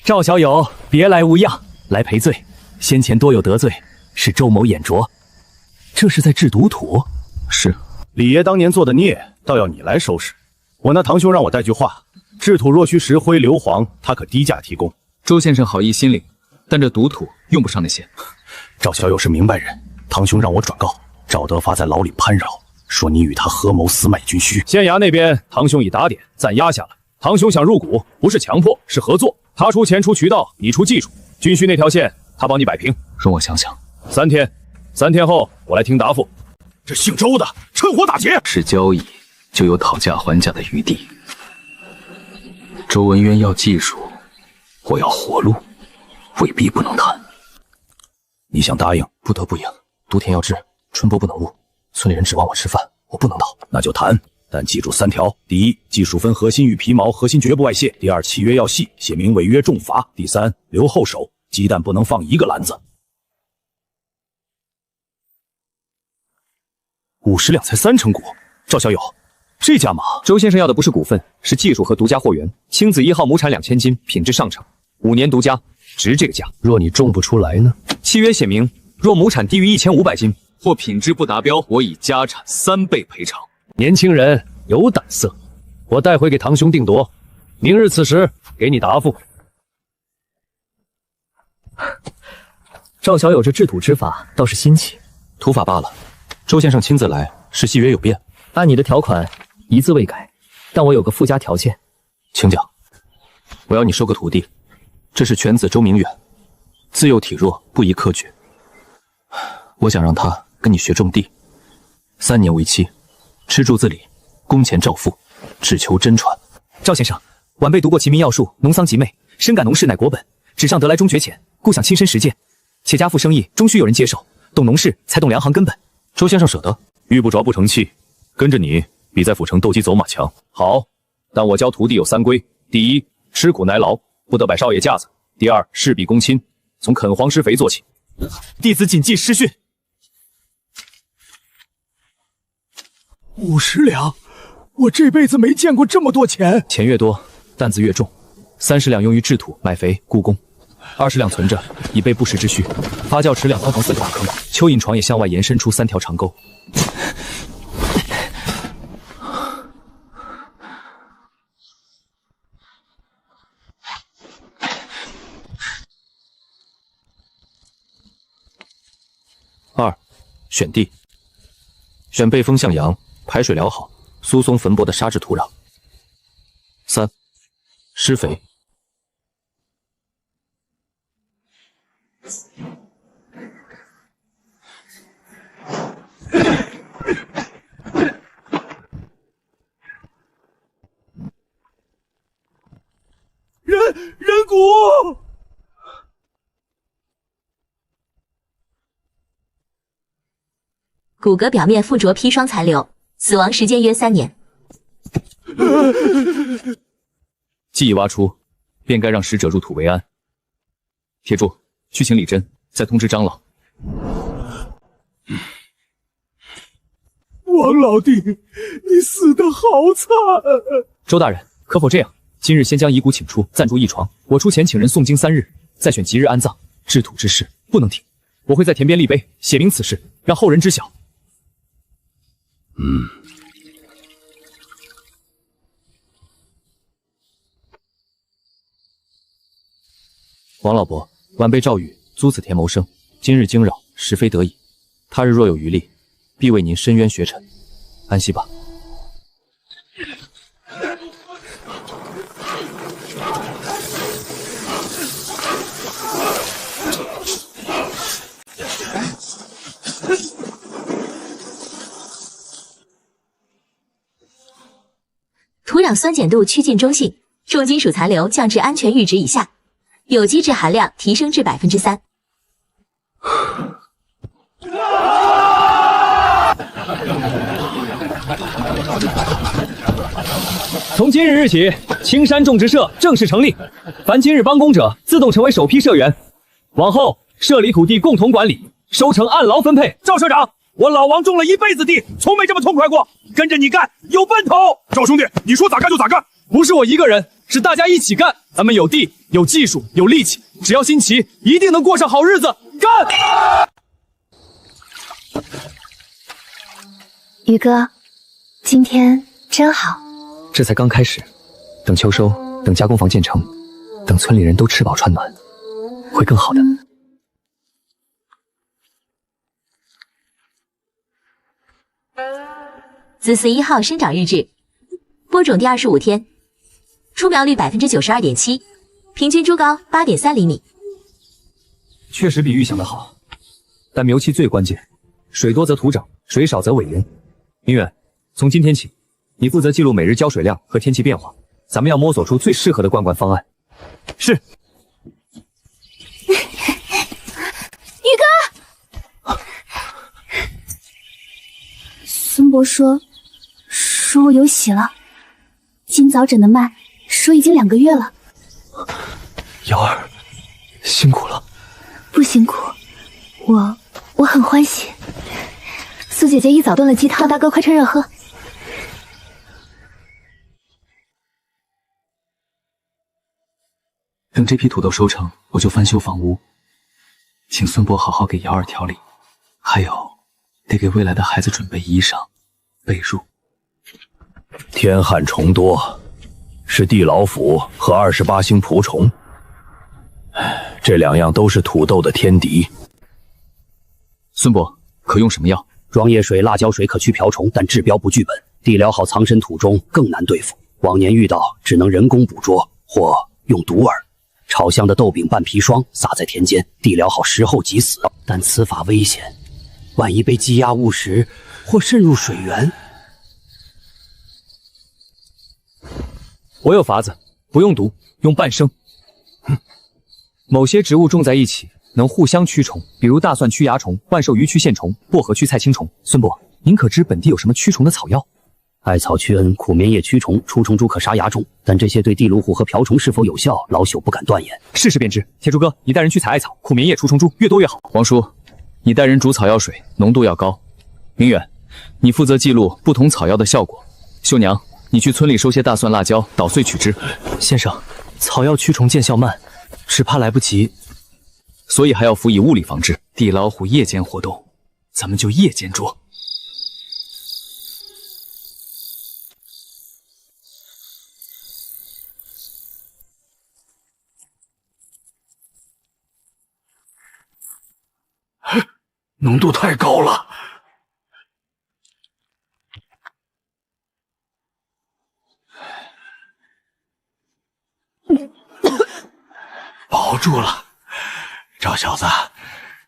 赵小友，别来无恙，来赔罪。先前多有得罪，是周某眼拙。这是在治毒土？是。李爷当年做的孽，倒要你来收拾。我那堂兄让我带句话：制土若需石灰、硫磺，他可低价提供。周先生好意心领，但这毒土用不上那些。赵小友是明白人，堂兄让我转告赵德发在牢里攀扰，说你与他合谋私卖军需。县衙那边，堂兄已打点暂压下了。堂兄想入股，不是强迫，是合作。他出钱出渠道，你出技术。军需那条线，他帮你摆平。容我想想。3天后我来听答复。这姓周的趁火打劫。是交易，就有讨价还价的余地。周文渊要技术，我要活路，未必不能谈。你想答应，不得不赢。都田要治，春波不能误。村里人指望我吃饭，我不能倒。那就谈，但记住3条：第一，技术分核心与皮毛，核心绝不外泄；第二，契约要细，写明违约重罚；第三，留后手，鸡蛋不能放一个篮子。50两才3成股，赵小友，这价码。周先生要的不是股份，是技术和独家货源。青子1号亩产2000斤，品质上乘，5年独家，值这个价。若你种不出来呢？契约写明，若亩产低于1500斤或品质不达标，我以家产3倍赔偿。年轻人有胆色，我带回给堂兄定夺，明日此时给你答复。赵小友这制土之法倒是新奇，土法罢了。周先生亲自来，是契约有变。按你的条款一字未改，但我有个附加条件。请讲。我要你收个徒弟，这是犬子周明远，自幼体弱，不宜科举。我想让他跟你学种地，3年为期，吃住自理，工钱照付，只求真传。赵先生，晚辈读过《齐民要术》，农桑集美，深感农事乃国本，纸上得来终觉浅，故想亲身实践。且家父生意终须有人接手，懂农事才懂粮行根本。周先生舍得？遇不着不成器，跟着你比在府城斗鸡走马强。好，但我教徒弟有3规：第一，吃苦耐劳，不得摆少爷架子；第二，事必躬亲，从垦荒施肥做起。弟子谨记师训。 50两，我这辈子没见过这么多钱。钱越多，担子越重。30两用于制土、买肥、雇工，20两存着，以备不时之需。发酵池2汤4个大坑，蚯蚓床也向外延伸出3条长沟。2. 选地，选背风向阳、排水良好、疏松焚薄的沙质土壤。3. 施肥。人骨。 骨骼表面附着砒霜残留，死亡时间约3年。既已挖出，便该让死者入土为安。铁柱，去请李真，再通知张老。王老弟，你死得好惨！周大人，可否这样？今日先将遗骨请出，暂住一床，我出钱请人诵经3日，再选吉日安葬。制土之事不能停，我会在田边立碑，写明此事，让后人知晓。 王老伯，晚辈赵宇租此田谋生，今日惊扰，实非得已。他日若有余力，必为您伸冤雪惩。安息吧。土壤酸碱度趋近中性，重金属残留降至安全阈值以下，有机质含量提升至3%。从今日起，青山种植社正式成立，凡今日帮工者自动成为首批社员，往后社里土地共同管理，收成按劳分配。赵社长，我老王种了一辈子地，从没这么痛快过。跟着你干，有奔头。赵兄弟，你说咋干就咋干，不是我一个人，是大家一起干。咱们有地、有技术、有力气，只要心齐，一定能过上好日子。干！宇哥，今天真好。这才刚开始，等秋收，等加工房建成，等村里人都吃饱穿暖，会更好的。子嗣1号生长日志，播种第25天，出苗率92.7%，平均株高8.3厘米。确实比预想的好，但苗期最关键，水多则土长，水少则委人。明远，从今天起，你负责记录每日浇水量和天气变化，咱们要摸索出最适合的灌溉方案。是。宇哥，孙伯说我有喜了，今早诊的脉说已经2个月了。瑶儿，辛苦了。不辛苦，我很欢喜。苏姐姐一早炖了鸡汤，大哥快趁热喝。等这批土豆收成，我就翻修房屋，请孙伯好好给瑶儿调理，还有得给未来的孩子准备衣裳、被褥。天旱虫多，是地老虎和28星蒲虫，这2样都是土豆的天敌。孙伯，可用什么药？庄叶水、辣椒水可去瓢虫，但治标不治本。地疗好藏身土中，更难对付。往年遇到，只能人工捕捉或用毒饵。炒香的豆饼拌砒霜撒在田间，地疗好时候即死。但此法危险，万一被鸡鸭误食或渗入水源。我有法子，不用毒，用半生。某些植物种在一起，能互相驱虫，比如大蒜驱蚜虫，万寿鱼驱线虫，薄荷驱菜青虫。孙伯，您可知本地有什么驱虫的草药？艾草驱蚊，苦棉叶驱虫，除虫珠可杀蚜虫，但这些对地芦虎和瓢虫是否有效，老朽不敢断言。试试便知。铁柱哥，你带人去采艾草、苦棉叶、除虫珠，越多越好。王叔，你带人煮草药水，浓度要高。明远，你负责记录不同草药的效果。秀娘，你去村里收些大蒜、辣椒，捣碎取汁。先生，草药驱虫见效慢，只怕来不及，所以还要辅以物理防治。地老虎夜间活动，咱们就夜间捉。浓度太高了，保住了，赵小子，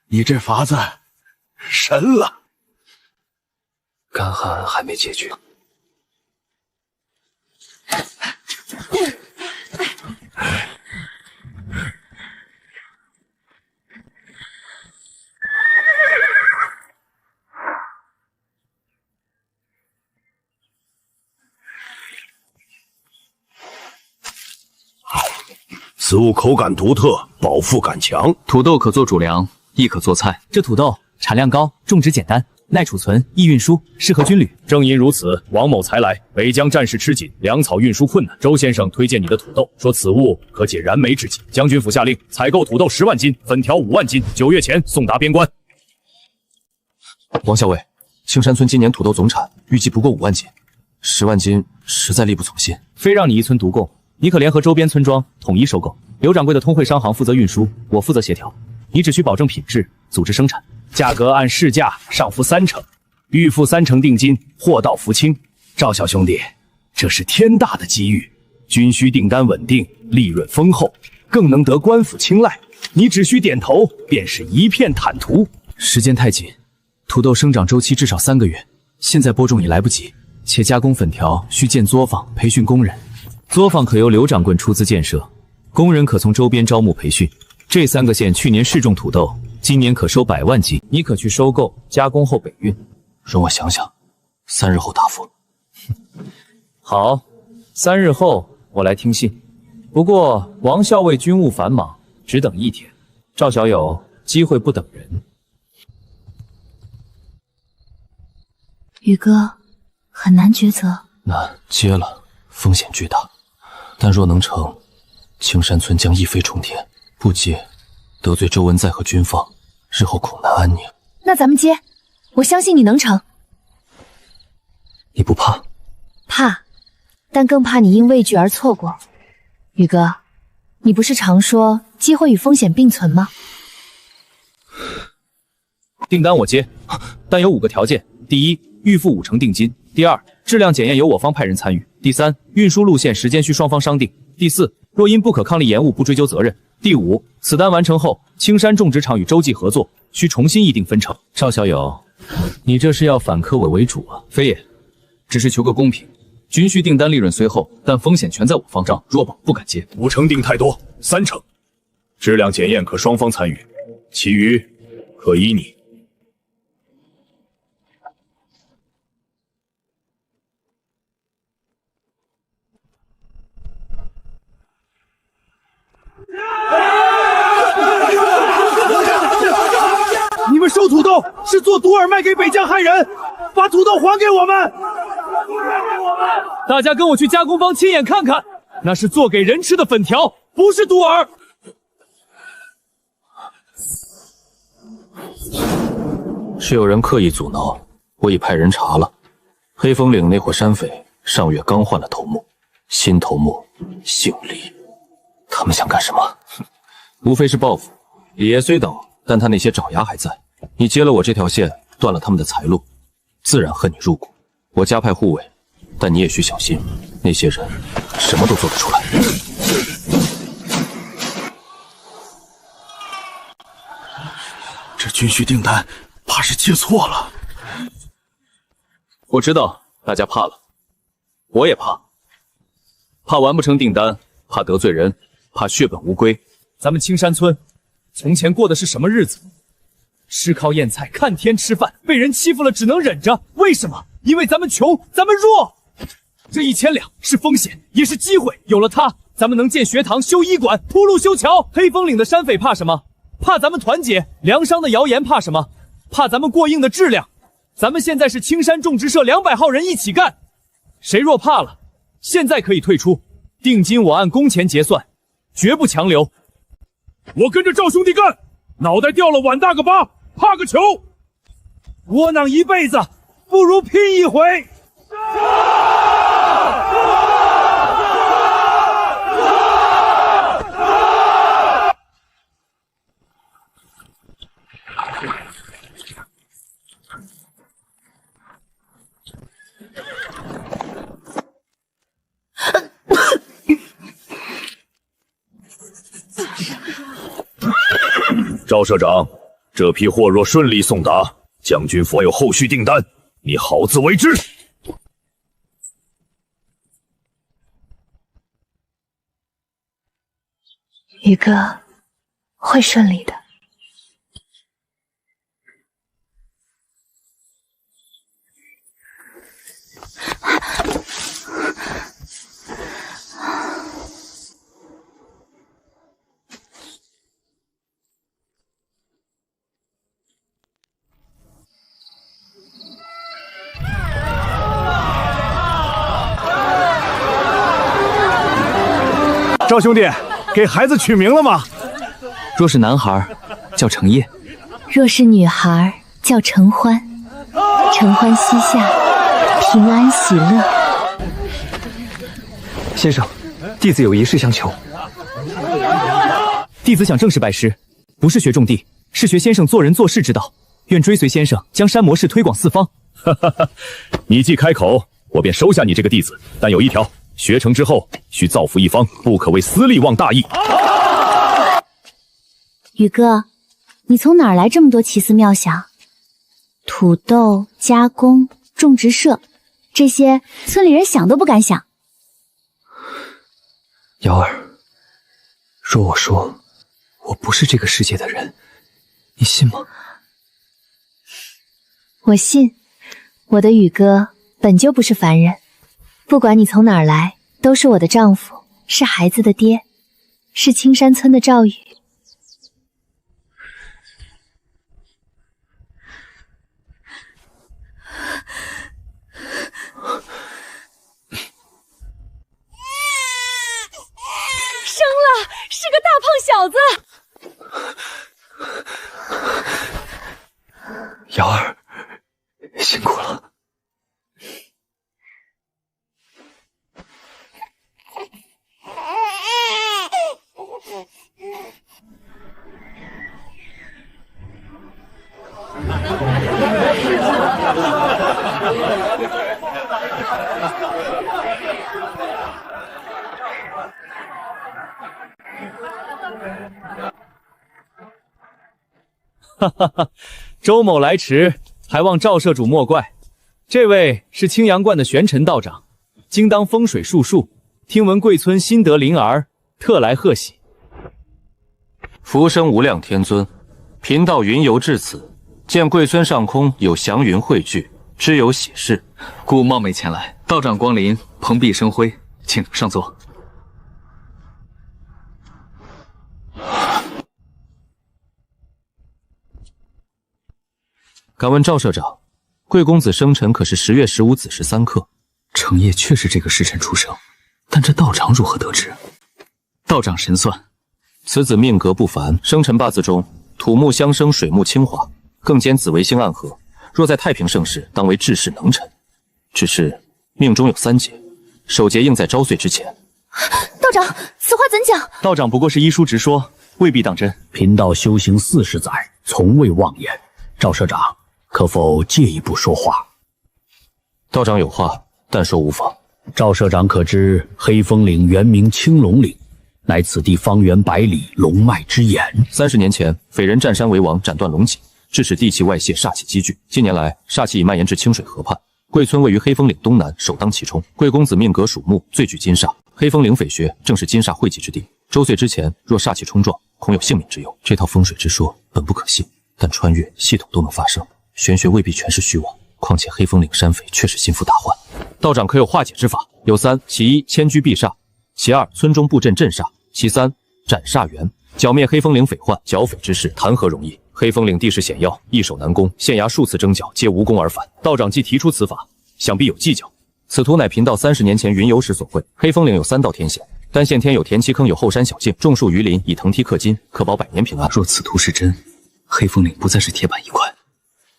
你这法子神了。干旱还没解决，此物口感独特，饱腹感强，土豆可做主粮，亦可做菜。这土豆产量高，种植简单，耐储存，易运输，适合军旅。正因如此，王某才来。北疆战事吃紧，粮草运输困难。周先生推荐你的土豆，说此物可解燃眉之急。将军府下令采购土豆10万斤，粉条5万斤，9月前送达边关。王校尉，青山村今年土豆总产预计不过5万斤，10万斤实在力不从心。非让你一村独购，你可联合周边村庄统一收购。刘掌柜的通汇商行负责运输，我负责协调。你只需保证品质，组织生产，价格按市价上浮30%，预付30%定金，货到付清。赵小兄弟，这是天大的机遇，军需订单稳定，利润丰厚，更能得官府青睐。你只需点头，便是一片坦途。时间太紧，土豆生长周期至少3个月，现在播种已来不及，且加工粉条需建作坊，培训工人。作坊可由刘掌柜出资建设，工人可从周边招募培训。这3个县去年试种土豆，今年可收100万斤，你可去收购，加工后北运。容我想想，3日后答复。好，3日后我来听信。不过王校尉军务繁忙，只等1天。赵小友，机会不等人。宇哥，很难抉择。那接了，风险巨大，但若能成，青山村将一飞冲天；不接，得罪周文在和军方，日后恐难安宁。那咱们接，我相信你能成。你不怕？怕，但更怕你因畏惧而错过。宇哥，你不是常说机会与风险并存吗？订单我接，但有5个条件：第一，预付50%定金；第二，质量检验由我方派人参与；第三，运输路线时间需双方商定；第四，若因不可抗力延误，不追究责任；第五，此单完成后，青山种植场与洲际合作，需重新议定分成。赵小友，你这是要反客我为主啊？非也，只是求个公平。军需订单利润随后，但风险全在我方丈，弱保不敢接。5成定太多，3成。质量检验可双方参与，其余可依你。你们收土豆是做毒饵卖给北疆汉人，把土豆还给我们！大家跟我去加工坊亲眼看看，那是做给人吃的粉条，不是毒饵。是有人刻意阻挠，我已派人查了。黑风岭那伙山匪上月刚换了头目，新头目姓李，他们想干什么？哼，无非是报复。李爷虽倒，但他那些爪牙还在。你接了我这条线，断了他们的财路，自然恨你入骨。我加派护卫，但你也需小心，那些人什么都做得出来。这军需订单怕是接错了。我知道大家怕了，我也怕，怕完不成订单，怕得罪人，怕血本无归。咱们青山村从前过的是什么日子？吃糠咽菜，看天吃饭，被人欺负了只能忍着，为什么？因为咱们穷，咱们弱。这1000两是风险，也是机会。有了它，咱们能建学堂、修医馆、铺路、修桥。黑风岭的山匪怕什么？怕咱们团结。粮商的谣言怕什么？怕咱们过硬的质量。咱们现在是青山种植社200号人一起干，谁若怕了，现在可以退出，定金我按工钱结算，绝不强留。我跟着赵兄弟干，脑袋掉了碗大个疤，怕个球！窝囊一辈子，不如拼一回！赵社长，这批货若顺利送达，将军府有后续订单，你好自为之。宇哥，会顺利的。赵兄弟，给孩子取名了吗？若是男孩，叫程烨；若是女孩，叫承欢。承欢膝下，平安喜乐。先生，弟子有一事相求。弟子想正式拜师，不是学种地，是学先生做人做事之道。愿追随先生，将山魔事推广四方。哈哈哈，你既开口，我便收下你这个弟子，但有一条。学成之后，需造福一方，不可为私利忘大义。宇哥，你从哪儿来这么多奇思妙想？土豆加工、种植社，这些村里人想都不敢想。瑶儿，若我说我不是这个世界的人，你信吗？我信，我的宇哥本就不是凡人。不管你从哪儿来，都是我的丈夫，是孩子的爹，是青山村的赵宇。生了，是个大胖小子。瑶儿，辛苦了。哈哈哈，周某来迟，还望赵社主莫怪。这位是青阳观的玄尘道长，精当风水术数，听闻贵村新得灵儿，特来贺喜。福生无量天尊，贫道云游至此，见贵村上空有祥云汇聚，知有喜事，故冒昧前来。道长光临，蓬荜生辉，请上座。敢问赵社长，贵公子生辰可是10月15子时3刻？程烨确是这个时辰出生，但这道长如何得知？道长神算，此子命格不凡，生辰八字中土木相生，水木清华，更兼紫微星暗合，若在太平盛世，当为治世能臣。只是命中有3劫，首劫应在昭岁之前。道长，此话怎讲？道长不过是医书直说，未必当真。贫道修行40载，从未妄言。赵社长，可否借一步说话？道长有话，但说无妨。赵社长可知黑风岭原名青龙岭，乃此地方圆百里龙脉之眼。30年前，匪人占山为王，斩断龙脊，致使地气外泄，煞气积聚。近年来，煞气已蔓延至清水河畔。贵村位于黑风岭东南，首当其冲。贵公子命格属木，最具金煞。黑风岭匪穴正是金煞汇集之地。周岁之前，若煞气冲撞，恐有性命之忧。这套风水之说本不可信，但穿越系统都能发生，玄学未必全是虚妄。况且黑风岭山匪确实心腹大患。道长可有化解之法？有3：其1，迁居避煞；其2，村中布阵镇煞；其3，斩煞源。剿灭黑风岭匪患，剿匪之事谈何容易？黑风岭地势险要，易守难攻，县衙数次征剿，皆无功而返。道长既提出此法，想必有计较。此图乃贫道30年前云游时所绘。黑风岭有3道天险，单线天有田七坑，有后山小径，种树鱼林，以藤梯克金，可保100年平安。若此图是真，黑风岭不再是铁板一块，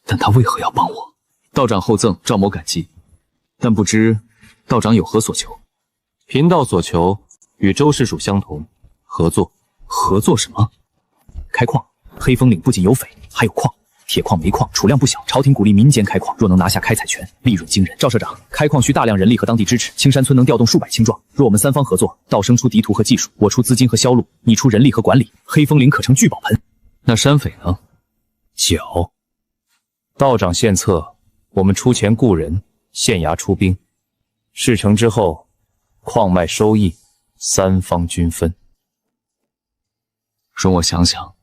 但他为何要帮我？道长厚赠，赵某感激，但不知道长有何所求？贫道所求与周氏属相同，合作。合作什么？开矿。黑风岭不仅有匪，还有矿，铁矿、煤矿储量不小。朝廷鼓励民间开矿，若能拿下开采权，利润惊人。赵社长，开矿需大量人力和当地支持，青山村能调动数百青壮。若我们3方合作，道生出地图和技术，我出资金和销路，你出人力和管理，黑风岭可成聚宝盆。那山匪呢？剿。道长献策，我们出钱雇人，县衙出兵。事成之后，矿脉收益3方均分。容我想想。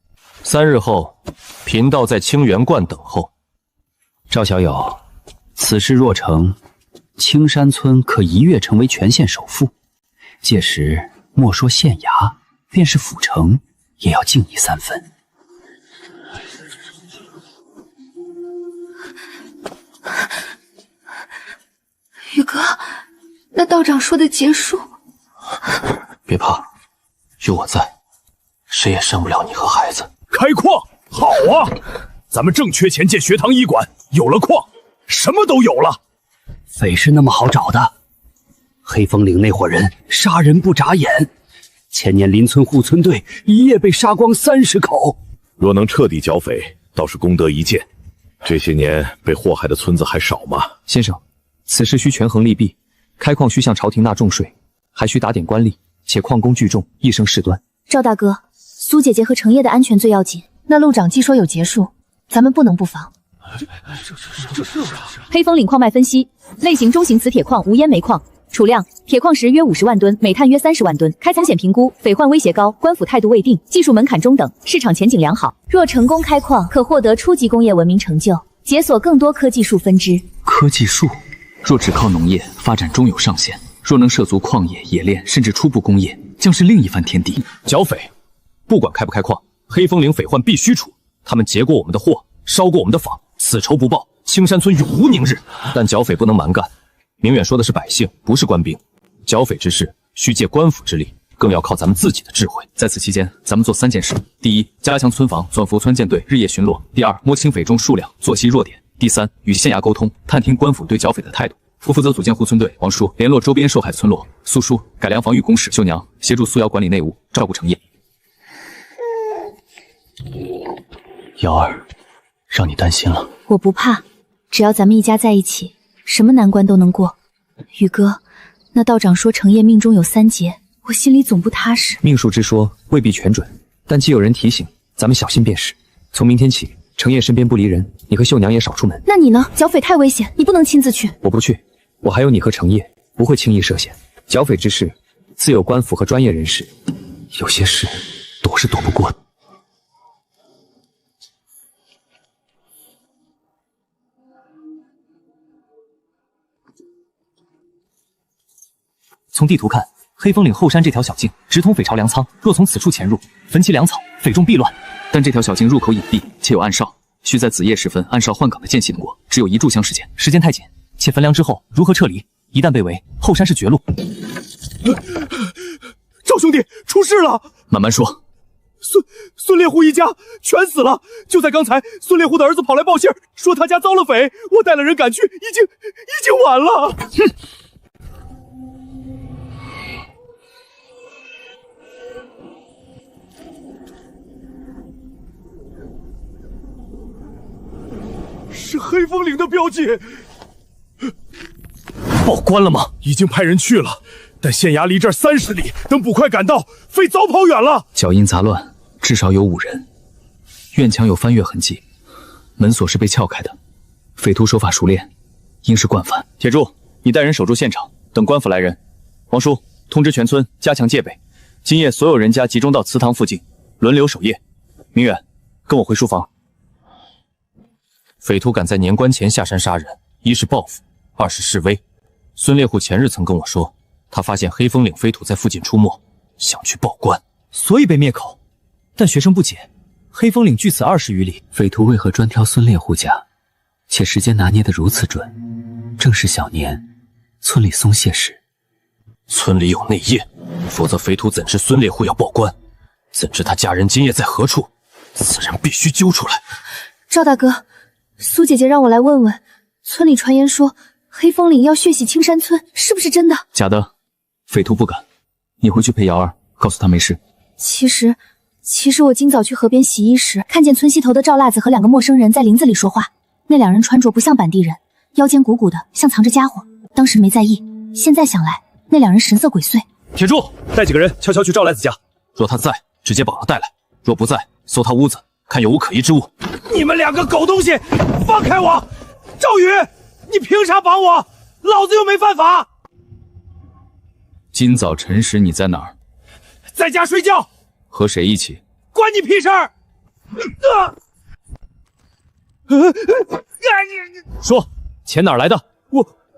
3日后，贫道在清源观等候。赵小友，此事若成，青山村可一跃成为全县首富。届时，莫说县衙，便是府城，也要敬你3分。宇哥，那道长说的结束？别怕，有我在，谁也伤不了你和孩子。开矿好啊！咱们正缺钱建学堂医馆，有了矿，什么都有了。匪是那么好找的？黑风岭那伙人杀人不眨眼，前年邻村护村队一夜被杀光30口。若能彻底剿匪，倒是功德一件。这些年被祸害的村子还少吗？先生，此事需权衡利弊，开矿需向朝廷纳重税，还需打点官吏，且矿工聚众，易生事端。赵大哥，苏姐姐和程烨的安全最要紧。那路长既说有结束，咱们不能不防。黑风岭矿脉分析：类型中型磁铁矿，无烟煤矿，储量铁矿石约50万吨，煤炭约30万吨。开采风险评估：匪患威胁高，官府态度未定，技术门槛中等，市场前景良好。若成功开矿，可获得初级工业文明成就，解锁更多科技树分支。科技树，若只靠农业发展终有上限，若能涉足矿业、冶炼，甚至初步工业，将是另一番天地。剿匪，不管开不开矿，黑风岭匪患必须除。他们劫过我们的货，烧过我们的坊，此仇不报，青山村永无宁日。但剿匪不能蛮干，明远说的是百姓，不是官兵。剿匪之事需借官府之力，更要靠咱们自己的智慧。在此期间，咱们做3件事：第一，加强村防，转服村舰队日夜巡逻；第二，摸清匪众数量，作息弱点；第三，与县衙沟通，探听官府对剿匪的态度。我负责组建护村队，王叔联络周边受害村落，苏叔改良防御工事，秀娘协助苏瑶管理内务，照顾程烨。瑶儿，让你担心了。我不怕，只要咱们一家在一起，什么难关都能过。宇哥，那道长说程烨命中有3劫，我心里总不踏实。命数之说未必全准，但既有人提醒，咱们小心便是。从明天起，程烨身边不离人，你和秀娘也少出门。那你呢？剿匪太危险，你不能亲自去。我不去，我还有你和程烨，不会轻易涉险。剿匪之事，自有官府和专业人士。有些事躲是躲不过的。从地图看，黑风岭后山这条小径直通匪巢粮仓，若从此处潜入，焚其粮草，匪众必乱。但这条小径入口隐蔽，且有暗哨，需在子夜时分暗哨换岗的间隙能过，只有1炷香时间，时间太紧，且焚粮之后如何撤离？一旦被围，后山是绝路。赵兄弟，出事了！慢慢说。孙烈户一家全死了。就在刚才，孙烈户的儿子跑来报信，说他家遭了匪，我带了人赶去，已经晚了。哼！是黑风岭的标记。报关了吗？已经派人去了，但县衙离这儿30里，等捕快赶到，匪早跑远了。脚印杂乱，至少有5人。院墙有翻越痕迹，门锁是被撬开的。匪徒手法熟练，应是惯犯。铁柱，你带人守住现场，等官府来人。王叔，通知全村加强戒备，今夜所有人家集中到祠堂附近，轮流守夜。明远，跟我回书房。匪徒敢在年关前下山杀人，一是报复，二是示威。孙烈户前日曾跟我说，他发现黑风岭匪徒在附近出没，想去报官，所以被灭口。但学生不解，黑风岭距此20余里，匪徒为何专挑孙烈户家，且时间拿捏得如此准？正是小年，村里松懈时。村里有内应，否则匪徒怎知孙烈户要报官？怎知他家人今夜在何处？此人必须揪出来。赵大哥，苏姐姐让我来问问，村里传言说黑风岭要血洗青山村，是不是真的？假的，匪徒不敢。你回去陪瑶儿，告诉他没事。其实我今早去河边洗衣时，看见村西头的赵辣子和2个陌生人在林子里说话。那2人穿着不像本地人，腰间鼓鼓的，像藏着家伙。当时没在意，现在想来，那2人神色鬼祟。铁柱，带几个人悄悄去赵辣子家，若他在，直接绑他带来；若不在，搜他屋子，看有无可疑之物。你们2个狗东西，放开我！赵宇，你凭啥绑我？老子又没犯法。今早晨时你在哪儿？在家睡觉。和谁一起？关你屁事儿！说，钱哪儿来的？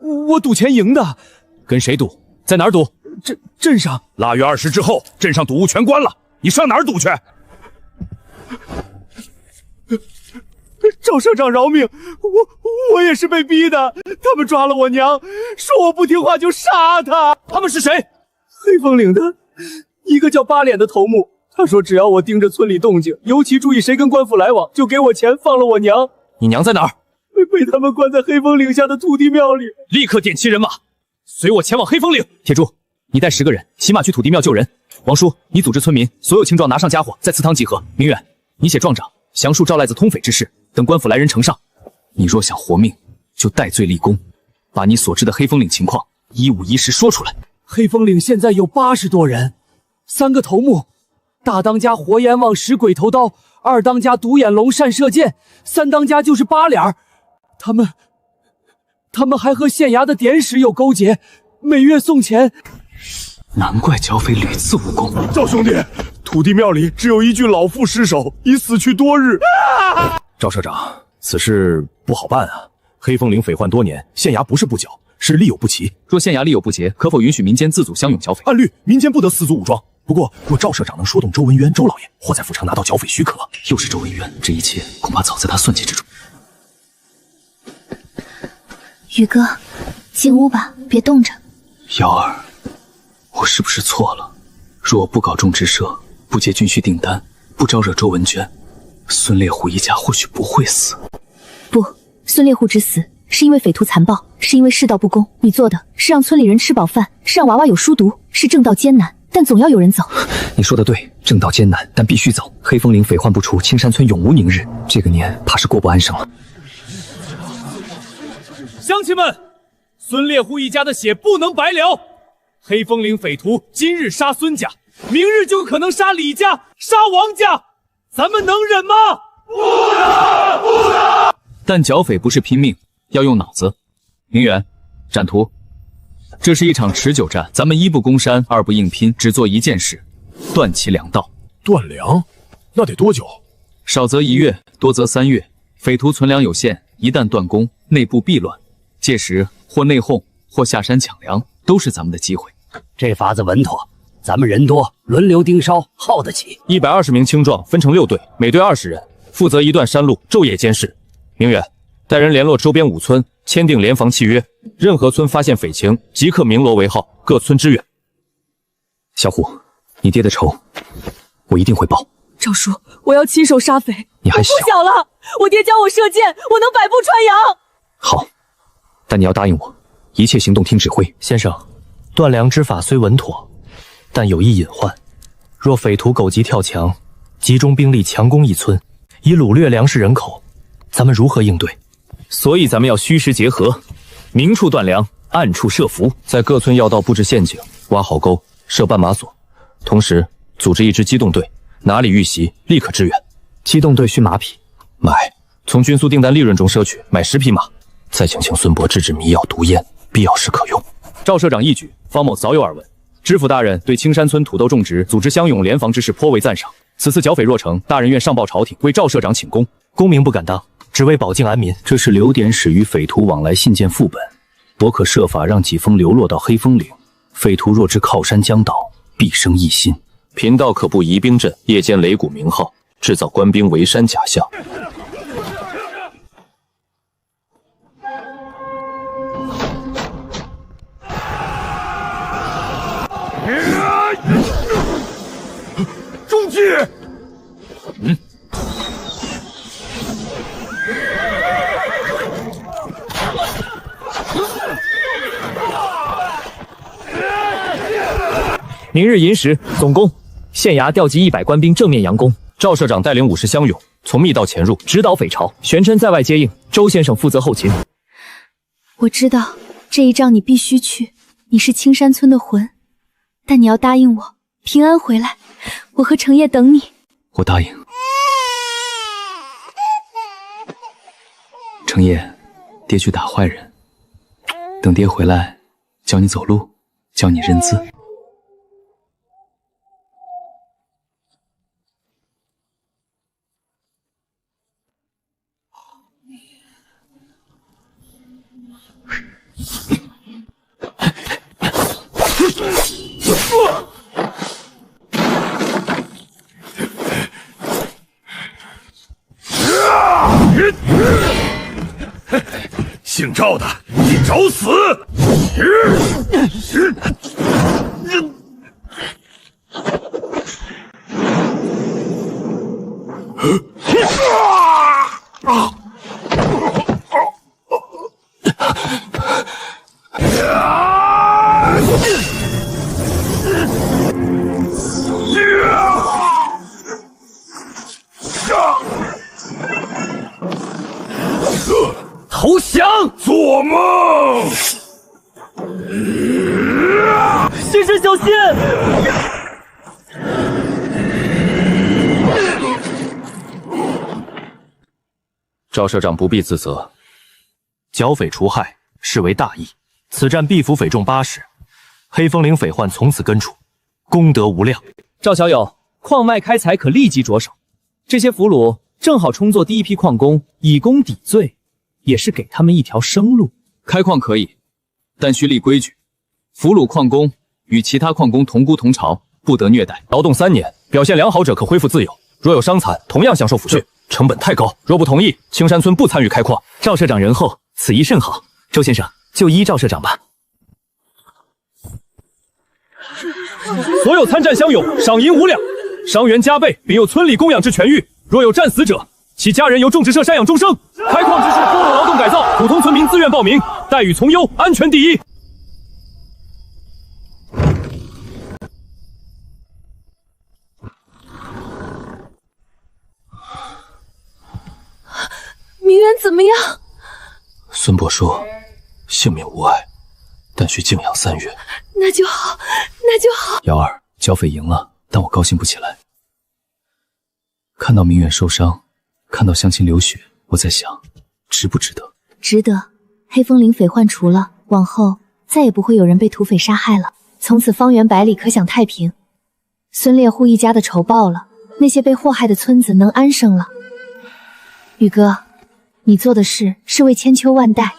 我赌钱赢的。跟谁赌？在哪儿赌？镇上。腊月20之后，镇上赌屋全关了，你上哪儿赌去？赵社长饶命，我也是被逼的。他们抓了我娘，说我不听话就杀他。他们是谁？黑风岭的一个叫八脸的头目。他说只要我盯着村里动静，尤其注意谁跟官府来往，就给我钱放了我娘。你娘在哪儿？被他们关在黑风岭下的土地庙里。立刻点齐人马，随我前往黑风岭。铁柱，你带10个人骑马去土地庙救人。王叔，你组织村民，所有青壮拿上家伙，在祠堂集合。明远，你写状章，详述赵赖子通匪之事，等官府来人呈上。你若想活命，就戴罪立功，把你所知的黑风岭情况一五一十说出来。黑风岭现在有80多人，3个头目。大当家活阎王使鬼头刀，2当家独眼龙善射箭，3当家就是八脸儿。他们还和县衙的典史有勾结，每月送钱。难怪剿匪屡次无功。赵兄弟，土地庙里只有一具老妇尸首，已死去多日。赵社长，此事不好办啊！黑风岭匪患多年，县衙不是不剿，是力有不齐。若县衙力有不竭，可否允许民间自组相拥剿匪？按律，民间不得私组武装。不过，若赵社长能说动周文渊、周老爷，或在府城拿到剿匪许可，又是周文渊，这一切恐怕早在他算计之中。宇哥，进屋吧，别冻着。瑶儿，我是不是错了？若我不搞种植社，不接军需订单，不招惹周文娟，孙烈虎一家或许不会死。不，孙烈虎之死是因为匪徒残暴，是因为世道不公。你做的是让村里人吃饱饭，是让娃娃有书读，是正道艰难，但总要有人走。你说的对，正道艰难，但必须走。黑风岭匪患不除，青山村永无宁日。这个年怕是过不安生了。乡亲们，孙烈户一家的血不能白流。黑风岭匪徒今日杀孙家，明日就可能杀李家、杀王家，咱们能忍吗？不能，不能！但剿匪不是拼命，要用脑子。明远，展图。这是一场持久战，咱们一不攻山，二不硬拼，只做一件事，断其粮道。断粮？那得多久？少则1月，多则3月。匪徒存粮有限，一旦断供，内部必乱。届时或内讧，或下山抢粮，都是咱们的机会。这法子稳妥，咱们人多，轮流盯梢，耗得起。120名青壮分成6队，每队20人，负责一段山路，昼夜监视。明远，带人联络周边5村，签订联防契约。任何村发现匪情，即刻鸣锣为号，各村支援。小虎，你爹的仇，我一定会报。赵叔，我要亲手杀匪。你还小，不小了，我爹教我射箭，我能百步穿杨。好，但你要答应我，一切行动听指挥。先生，断粮之法虽稳妥，但有一隐患。若匪徒狗急跳墙，集中兵力强攻一村，以掳掠粮食人口，咱们如何应对？所以咱们要虚实结合，明处断粮，暗处设伏，在各村要道布置陷阱，挖壕沟，设绊马索，同时组织一支机动队，哪里遇袭立刻支援。机动队需马匹，买，从军苏订单利润中赊取，买10匹马。再请孙伯制制迷药毒烟，必要时可用。赵社长一举，方某早有耳闻。知府大人对青山村土豆种植组织乡勇联防之事颇为赞赏。此次剿匪若成，大人愿上报朝廷，为赵社长请功。功名不敢当，只为保境安民。这是留点使与匪徒往来信件副本，我可设法让几封流落到黑风岭。匪徒若知靠山将倒，必生异心。贫道可布疑兵阵，夜间擂鼓鸣号，制造官兵围山假象。中计！明日寅时总攻，县衙调集100官兵正面佯攻。赵社长带领50乡勇从密道潜入，直捣匪巢。玄琛在外接应，周先生负责后勤。我知道这一仗你必须去，你是青山村的魂，但你要答应我平安回来，我和程烨等你。我答应。程烨，爹去打坏人，等爹回来，教你走路，教你认字。姓赵的，你找死！投降！做梦！先生小心！赵社长不必自责，剿匪除害视为大义，此战必俘匪众80，黑风岭匪患从此根除，功德无量。赵小友，矿脉开采可立即着手，这些俘虏正好充作第一批矿工，以功抵罪，也是给他们一条生路。开矿可以，但需立规矩，俘虏矿工与其他矿工同估同酬，不得虐待。劳动3年，表现良好者可恢复自由，若有伤残，同样享受抚恤。成本太高，若不同意，青山村不参与开矿。赵社长仁厚，此意甚好。周先生，就依赵社长吧。所有参战乡勇赏银5两，伤员加倍，并有村里供养之全狱。若有战死者，其家人由种植社赡养终生。开矿之事多有劳动改造，普通村民自愿报名，待遇从优，安全第一。明远怎么样？孙伯说，性命无碍，但需静养3月。那就好，那就好。瑶儿，剿匪赢了，但我高兴不起来。看到明远受伤，看到乡亲流血，我在想，值不值得？值得。黑风岭匪患除了，往后再也不会有人被土匪杀害了，从此方圆百里可享太平。孙猎户一家的仇报了，那些被祸害的村子能安生了。宇哥，你做的事是为千秋万代。